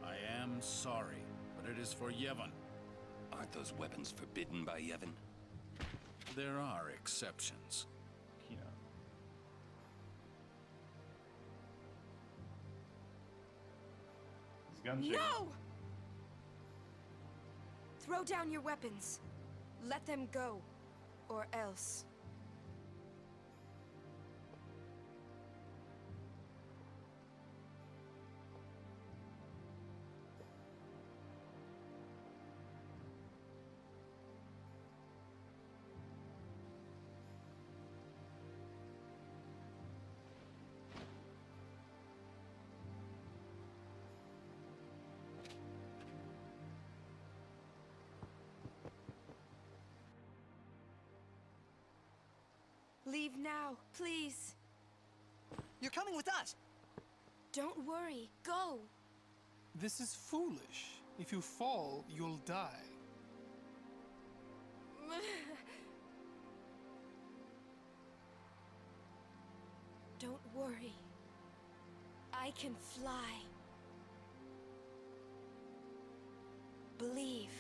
I am sorry, but it is for Yevon. Aren't those weapons forbidden by Yevon? There are exceptions. Kino. His gun shaking. No! Throw down your weapons. Let them go. Or else. Leave now, please. You're coming with us! Don't worry. Go! This is foolish. If you fall, you'll die. Don't worry. I can fly. Believe.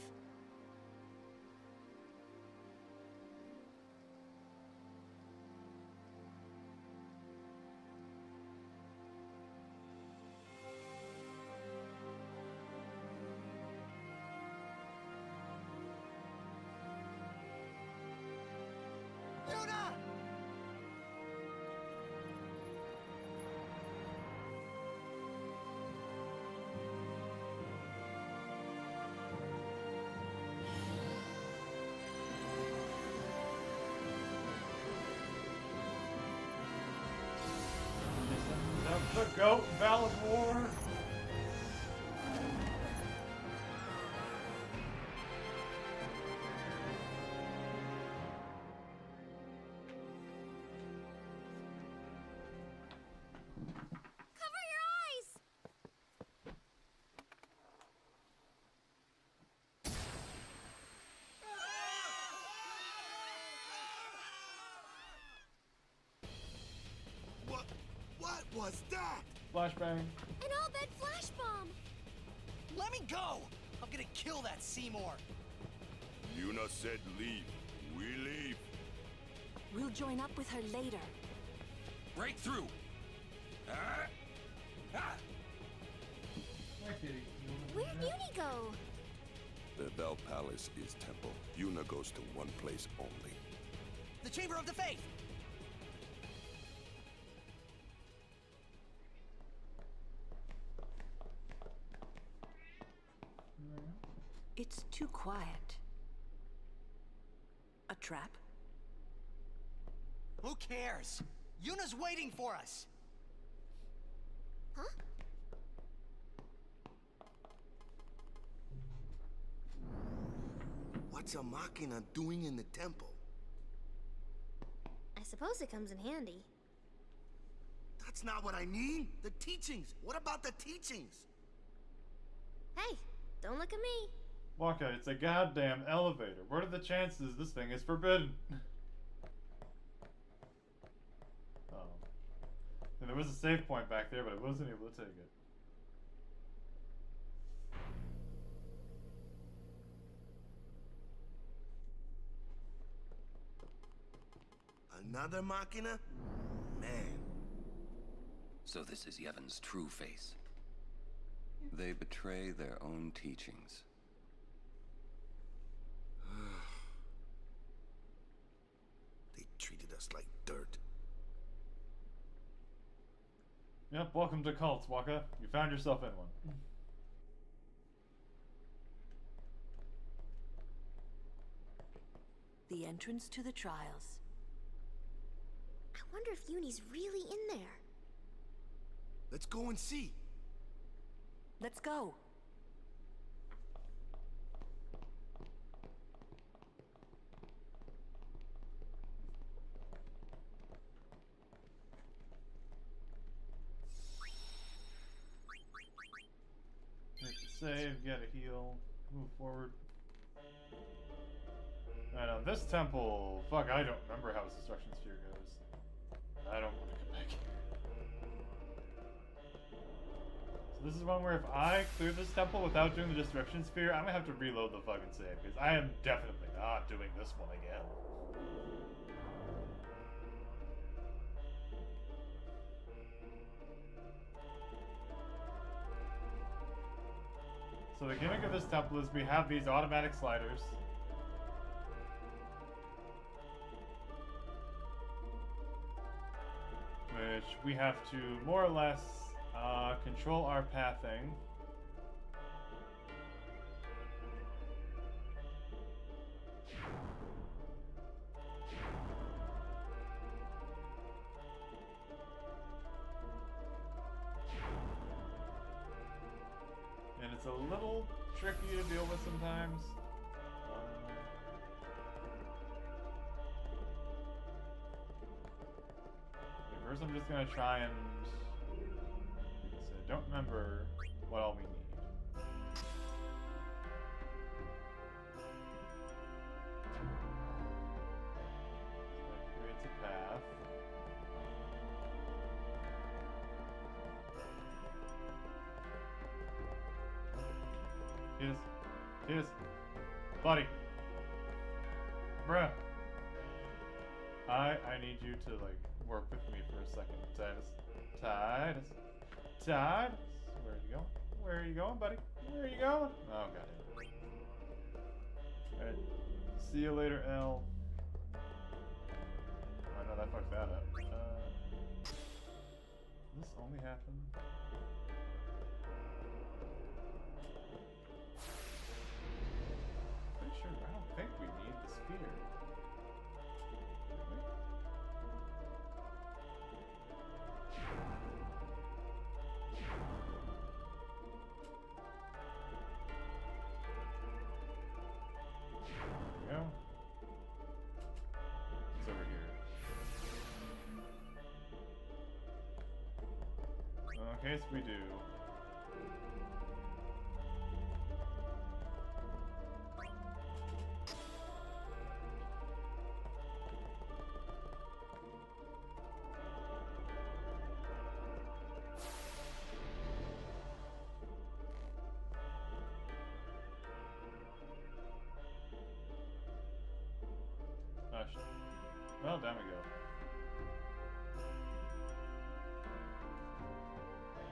The goat in Valinor. Cover your eyes! What was that? Flashbang. An all-bed flash bomb! Let me go! I'm gonna kill that Seymour! Yuna said leave. We leave. We'll join up with her later. Break through! Where'd Uni go? The Vel Palace is temple. Yuna goes to one place only. The Chamber of the Faith! It's too quiet. A trap? Who cares? Yuna's waiting for us! Huh? What's a Machina doing in the temple? I suppose it comes in handy. That's not what I mean. The teachings. What about the teachings? Hey, don't look at me. Waka, it's a goddamn elevator. What are the chances this thing is forbidden? Oh. And there was a save point back there, but I wasn't able to take it. Another Machina? Man. So this is Yevon's true face. They betray their own teachings. They treated us like dirt. Yep, welcome to cults, Waka. You found yourself in one. The entrance to the trials. I wonder if Uni's really in there. Let's go and see. Let's go. Make the save, get a heal, move forward. And on this temple, fuck, I don't remember how his destruction sphere goes. I don't want to come back here. So this is one where if I clear this temple without doing the destruction sphere, I'm gonna have to reload the fucking save, because I am definitely not doing this one again. So the gimmick of this temple is we have these automatic sliders. Which we have to more or less control our pathing. And it's a little tricky to deal with sometimes. First, I'm just gonna try and. I don't remember what all we need. So that creates a path. Tidus, buddy, bruh. I need you to like work with me for a second, Tidus. Where are you going? Where are you going, buddy? Where are you going? Oh god. Alright. See you later, L. I know that fucked that up. This only happened. Pretty sure I don't think we need the sphere. It's over here. In case we do. Well, down we go.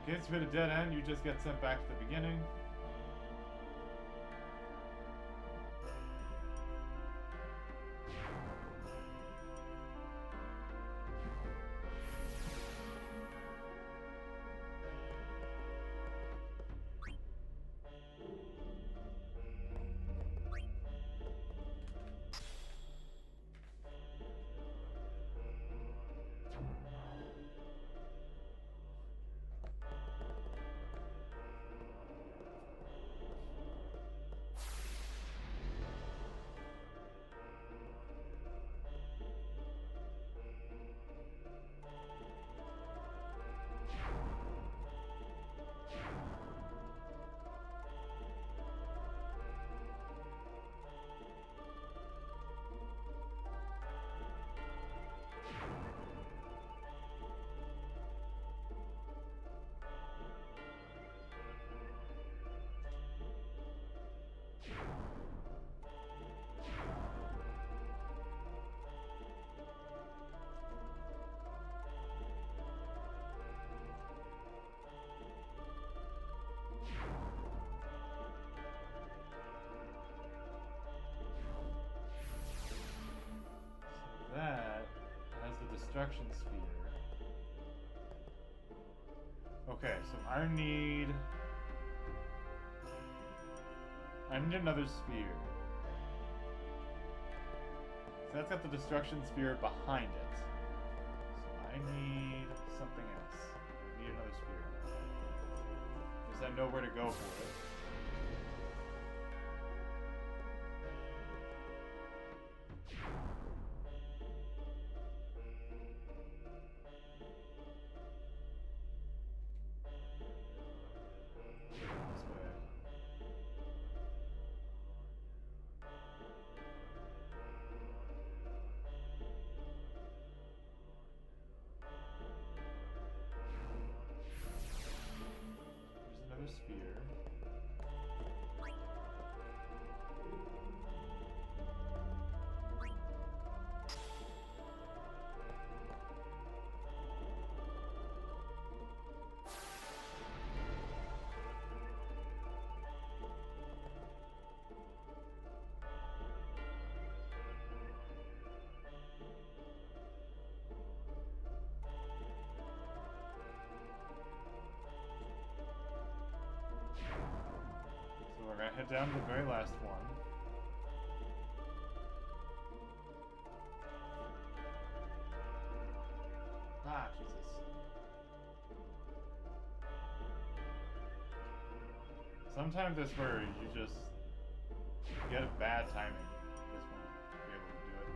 In case we hit a dead end, you just get sent back to the beginning. That has the destruction sphere. Okay, so I need another sphere. So that's got the destruction sphere behind it. So I need something else. I need another sphere. Because I know where to go for it. Sphere. We're gonna head down to the very last one. Ah, Jesus. Sometimes I swear you just get a bad timing. This one, to be able to do it.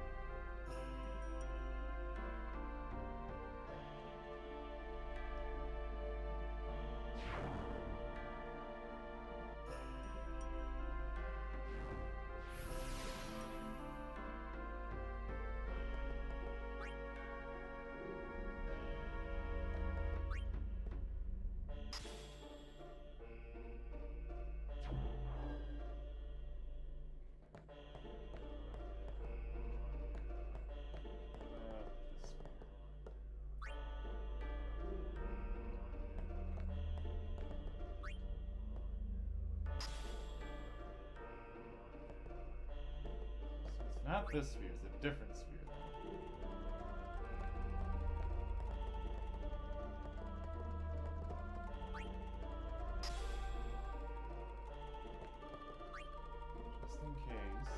not this sphere, it's a different sphere. Just in case.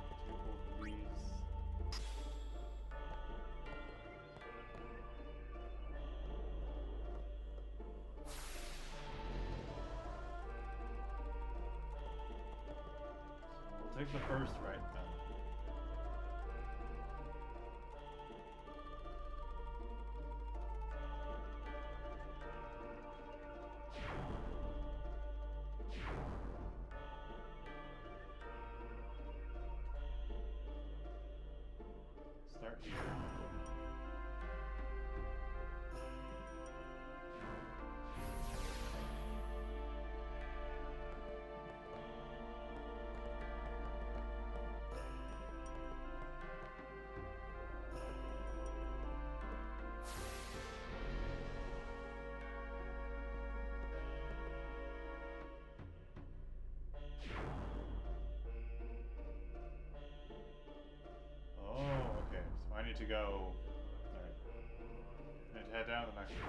Take both of these. We'll take the first right then. Start here. Oh, okay. So I need to go. Alright. I need to head down the next one.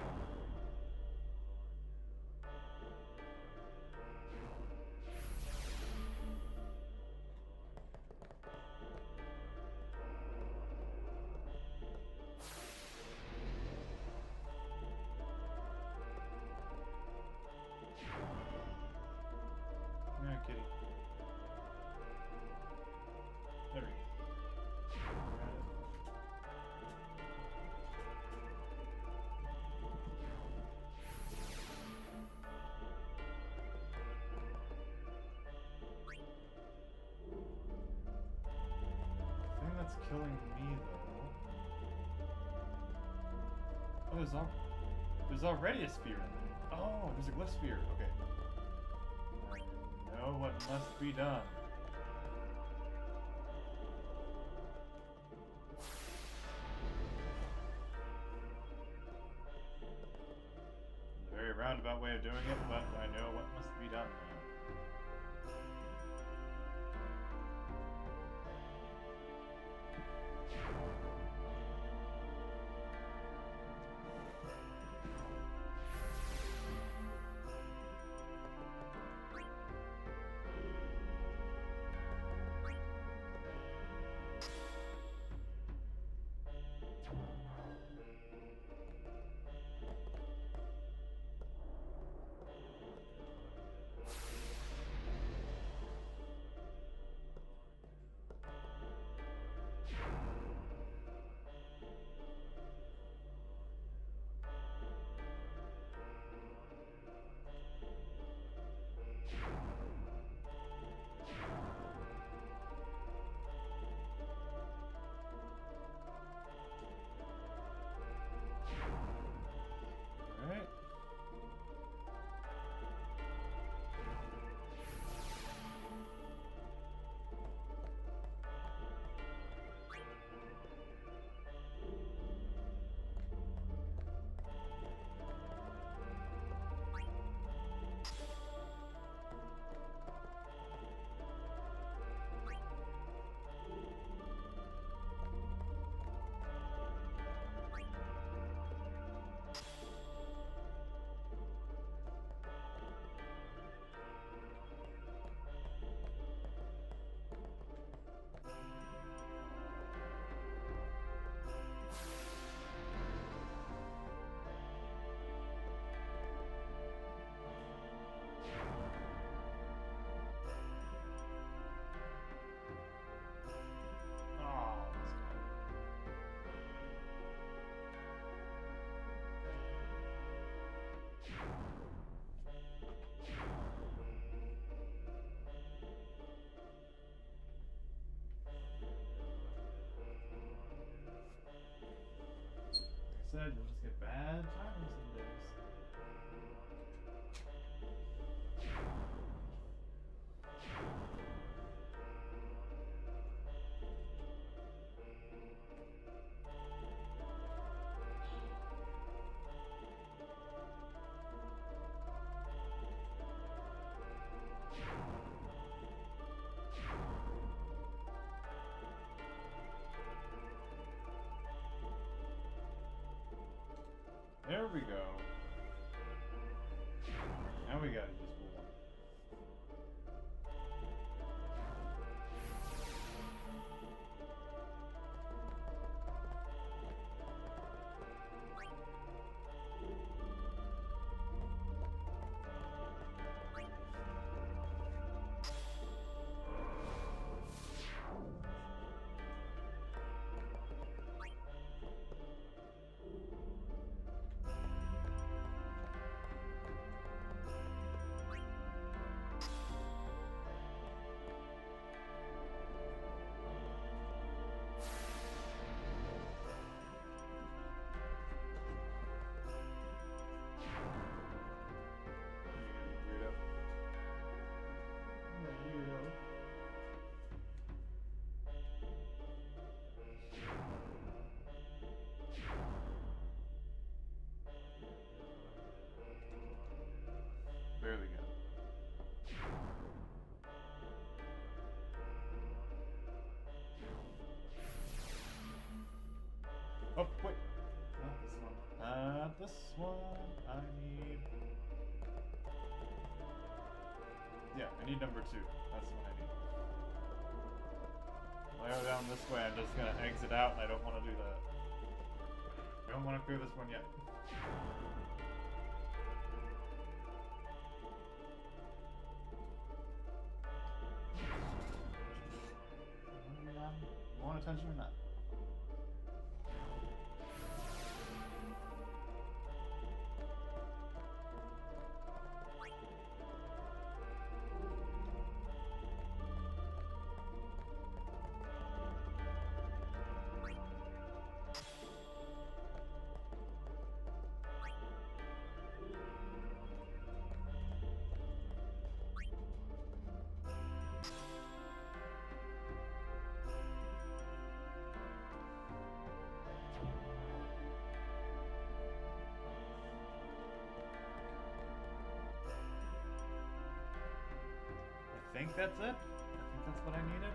Come here, kitty. There we go. The thing that's killing me though. Oh, there's already a sphere in there. Oh, there's a glyph sphere. Okay. I know what must be done. A very roundabout way of doing it, but I know what must be done now. we go. Now we gotta use one. Barely got it. Oh, wait. Not this one. I need... Yeah, I need number 2. That's what I need. If I go down this way, I'm just gonna exit out, and I don't want to do that. I don't want to clear this one yet. You want attention or not? I think that's it. I think that's what I needed.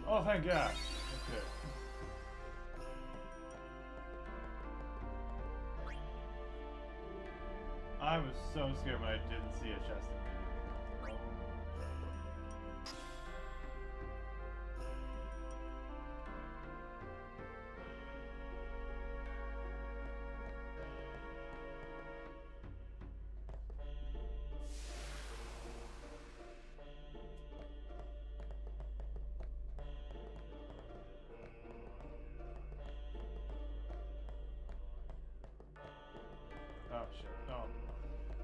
Oh, thank God. Okay. I was so scared when I didn't see a chest immediately. Oh shit! Oh,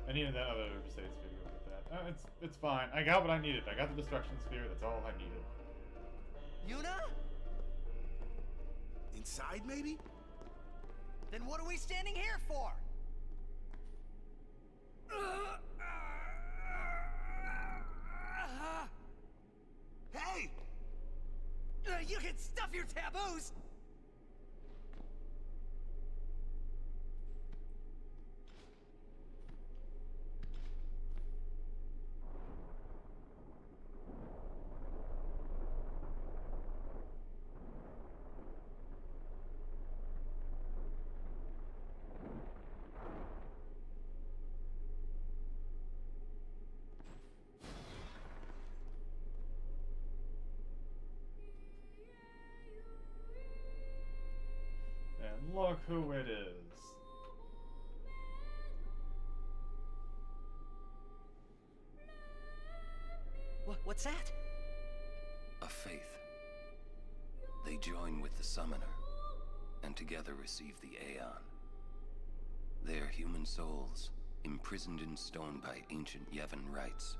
I needed that other saves video with that. It's fine. I got what I needed. I got the destruction sphere. That's all I needed. Yuna? Inside, maybe? Then what are we standing here for? Hey! You can stuff your taboos! look who it is. What's that? A faith. They join with the Summoner, and together receive the Aeon. They are human souls, imprisoned in stone by ancient Yevon rites.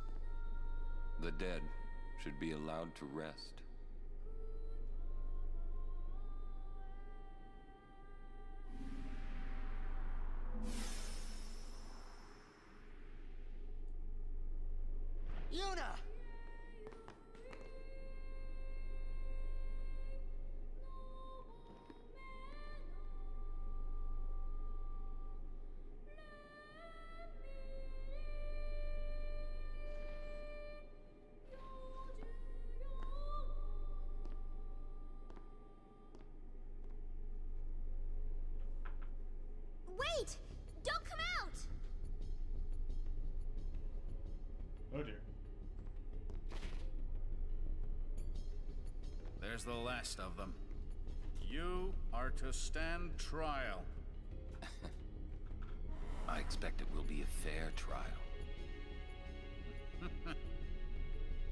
The dead should be allowed to rest. Yuna! Wait! Don't come out! Oh dear. There's the last of them. You are to stand trial. I expect it will be a fair trial.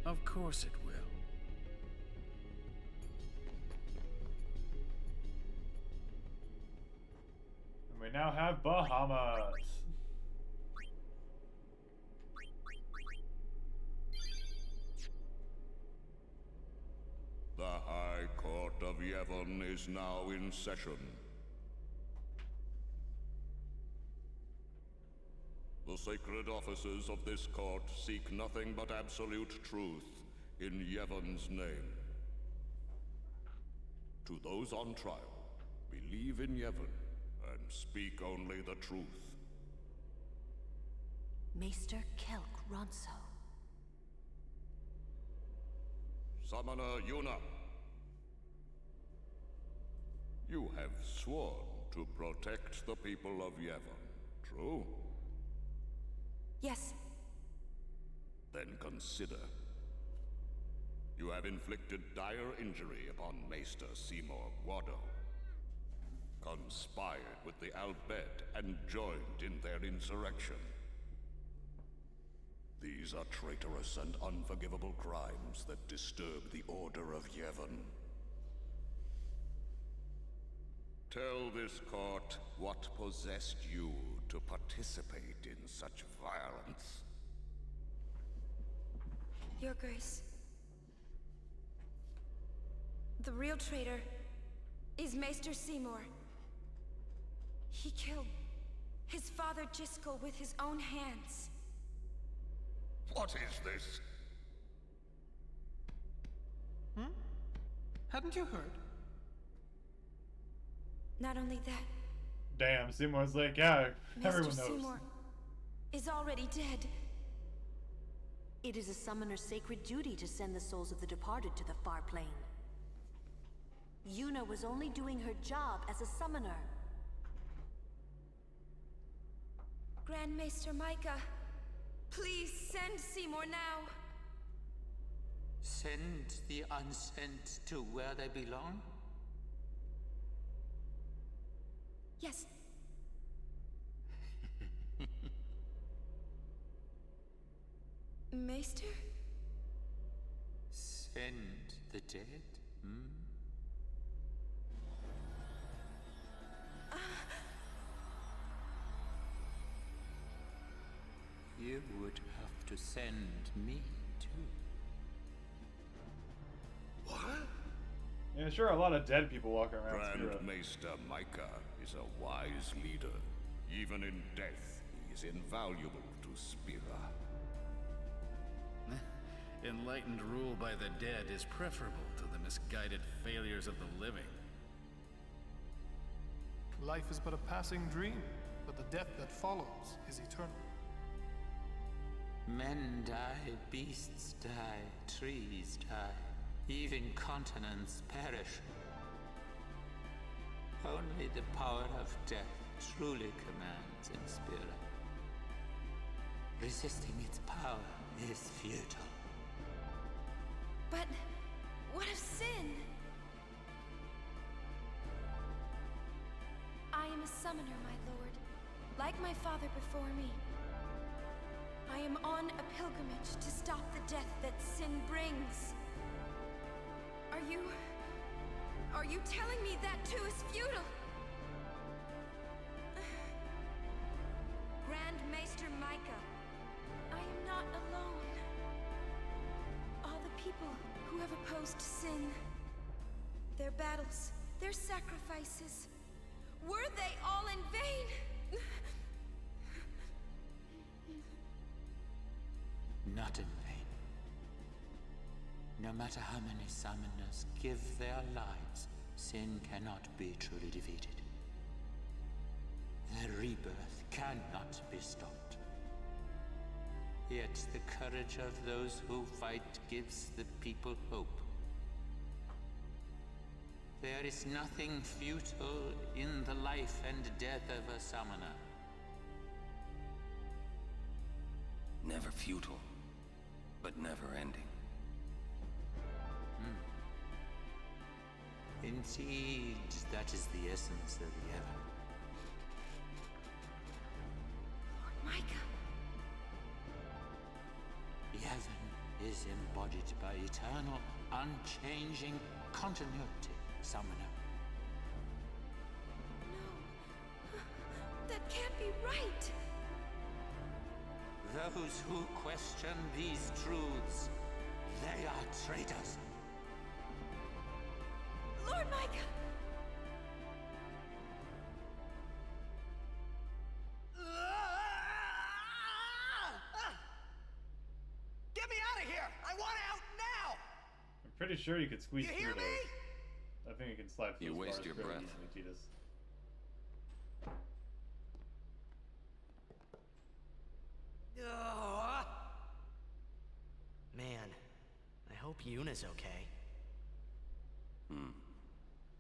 Of course it will. And we now have Bahamut. The High Court of Yevon is now in session. The sacred officers of this court seek nothing but absolute truth in Yevon's name. To those on trial, believe in Yevon and speak only the truth. Maester Kelk Ronso. Summoner Yuna, you have sworn to protect the people of Yevon, true? Yes. Then consider. You have inflicted dire injury upon Maester Seymour Guado, conspired with the Al Bhed and joined in their insurrection. These are traitorous and unforgivable crimes that disturb the order of Yevon. Tell this court what possessed you to participate in such violence. Your Grace. The real traitor is Maester Seymour. He killed his father Jyscal with his own hands. What is this? Hadn't you heard? Not only that, Damn, Seymour's like, yeah, everyone Maester knows. Seymour is already dead. It is a summoner's sacred duty to send the souls of the departed to the far plane. Yuna was only doing her job as a summoner. Grand Maester Micah, please send Seymour now. Send the unsent to where they belong? Yes. Maester? Send the dead? You would have to send me too. What? Yeah, sure, a lot of dead people walking around Grand Spira. Maester Micah is a wise leader. Even in death, he is invaluable to Spira. Enlightened rule by the dead is preferable to the misguided failures of the living. Life is but a passing dream, but the death that follows is eternal. Men die, beasts die, trees die, even continents perish. Only the power of death truly commands in Spira. Resisting its power is futile. But what of sin? a summoner, my lord, like my father before me. I am on a pilgrimage to stop the death that sin brings. Are you telling me that too is futile? Grand Maester Micah, I am not alone. All the people who have opposed sin, their battles, their sacrifices, were they all in vain? Not in vain. No matter how many summoners give their lives, sin cannot be truly defeated. The rebirth cannot be stopped. Yet the courage of those who fight gives the people hope. There is nothing futile in the life and death of a summoner. Never futile, but never ending. Indeed, that is the essence of Yevon. Lord Micah. Yevon is embodied by eternal, unchanging continuity, Summoner. No. That can't be right. Those who question these truths, they are traitors. Lord Micah! Get me out of here! I want out now! I'm pretty sure you could squeeze You through hear those. me? I think you can slide through You those waste bars your fairly breath. easily, Tidus. Man, I hope Yuna's okay.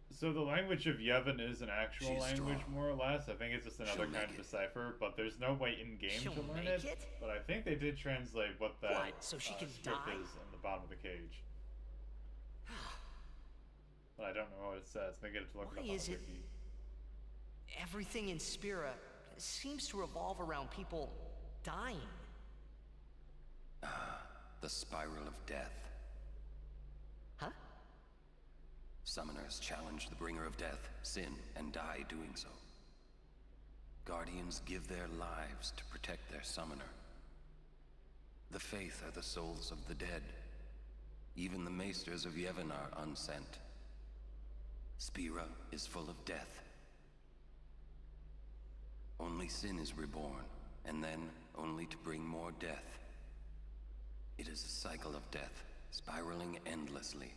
So the language of Yevon is an actual She's language, strong. more or less. I think it's just another She'll kind make of it. decipher, but there's no way in-game She'll to learn make it. it? But I think they did translate what that What, so she can script die? is in the bottom of the cage. But I don't know what it says. Maybe I have to look it Why up on is the it wiki. everything in Spira seems to revolve around people dying? The spiral of death. Huh? Summoners challenge the bringer of death, sin, and die doing so. Guardians give their lives to protect their summoner. The Faith are the souls of the dead. Even the Maesters of Yevon are unsent. Spira is full of death. Only sin is reborn, and then only to bring more death. It is a cycle of death, spiraling endlessly.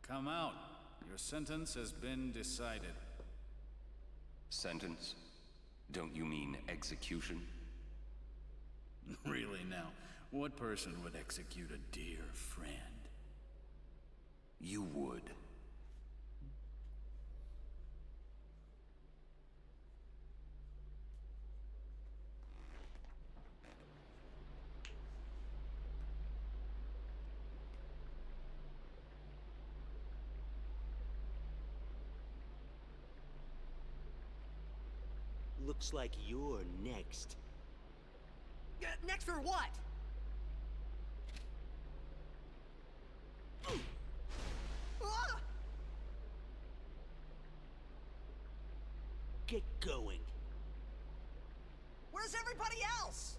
Come out. Your sentence has been decided. Sentence? Don't you mean execution? Really now, what person would execute a dear friend? You would. Looks like you're next. Next for what? Ah! Get going. Where's everybody else?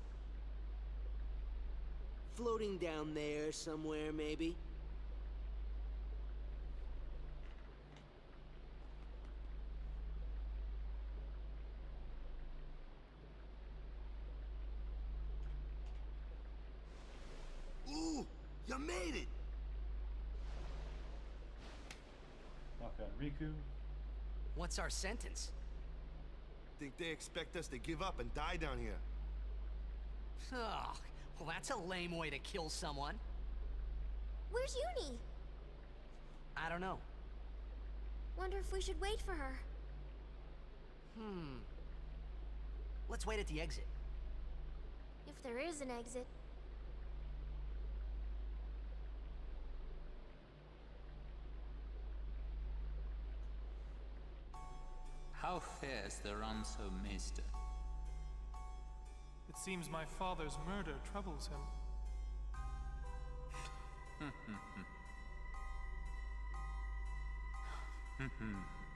Floating down there somewhere, maybe? Ooh, you made it! Waka and Riku. What's our sentence? Think they expect us to give up and die down here? Ugh, well, that's a lame way to kill someone. Where's Uni? I don't know. Wonder if we should wait for her. Let's wait at the exit. If there is an exit. How fares the Ronso Maester? It seems my father's murder troubles him.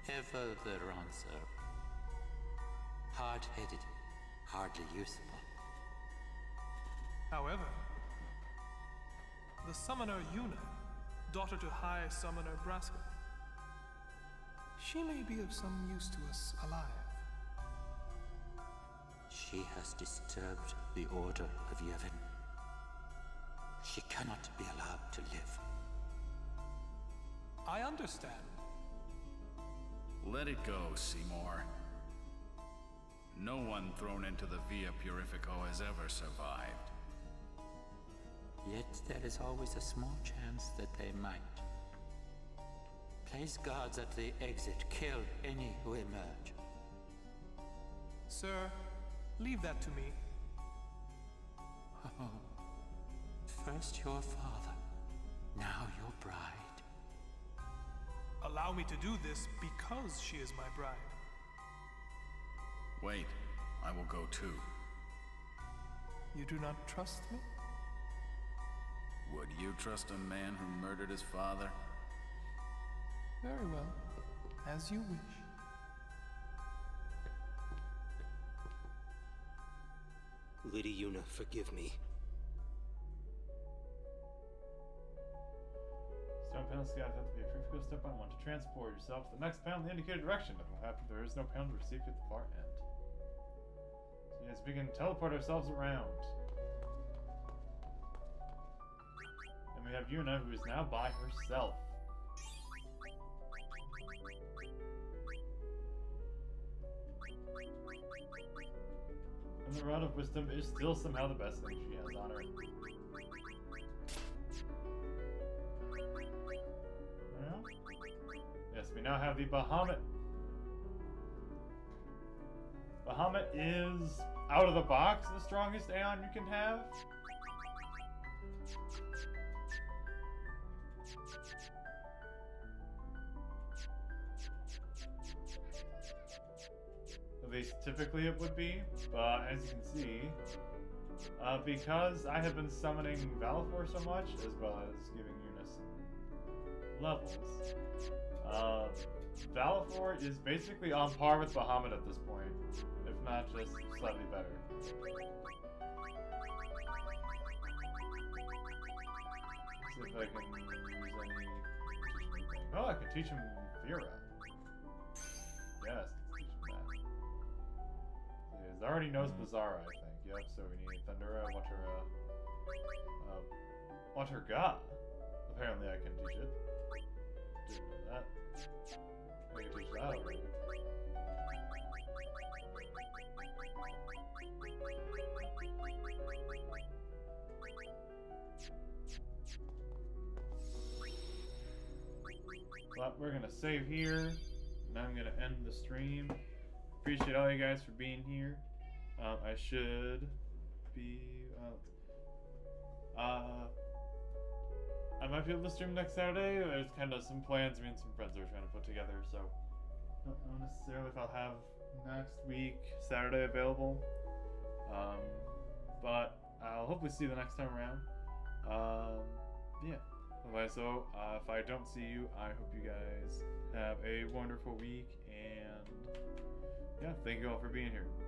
Ever the Ronso. Hard-headed, hardly useful. However, the summoner Yuna, daughter to High Summoner Braska, she may be of some use to us alive. She has disturbed the order of Yevon. She cannot be allowed to live. I understand. Let it go, Seymour. No one thrown into the Via Purifico has ever survived. Yet there is always a small chance that they might. Place guards at the exit. Kill any who emerge. Sir, leave that to me. Oh. First your father, now your bride. Allow me to do this because she is my bride. Wait, I will go too. You do not trust me? Would you trust a man who murdered his father? Very well. As you wish. Lady Yuna, forgive me. Stone panel skies have to be a Purifico step on one to transport yourself to the next panel in the indicated direction. Nothing will happen. There is no panel to receive you at the far end. So yes, we can teleport ourselves around. And we have Yuna, who is now by herself. And the Rod of Wisdom is still somehow the best thing she has on her. Yes, we now have the Bahamut. Bahamut is, out of the box, the strongest Aeon you can have. At least typically it would be, but as you can see, because I have been summoning Valifor so much, as well as giving Yuna some levels, Valifor is basically on par with Bahamut at this point, if not just slightly better. See if I can use any... Oh, I can teach him Fira. Yes, let's teach him that. He already knows Bizarra, I think. Yep, so we need Thundera, Waterga. Apparently I can teach it. Didn't know that. I can teach that already. But we're gonna save here, and I'm gonna end the stream. Appreciate all you guys for being here. I should be, I might be able to stream next Saturday. There's kind of some plans me and some friends are trying to put together, so don't know necessarily if I'll have next week Saturday available. But I'll hopefully see you the next time around. Yeah. Anyway, so if I don't see you, I hope you guys have a wonderful week, and yeah, thank you all for being here.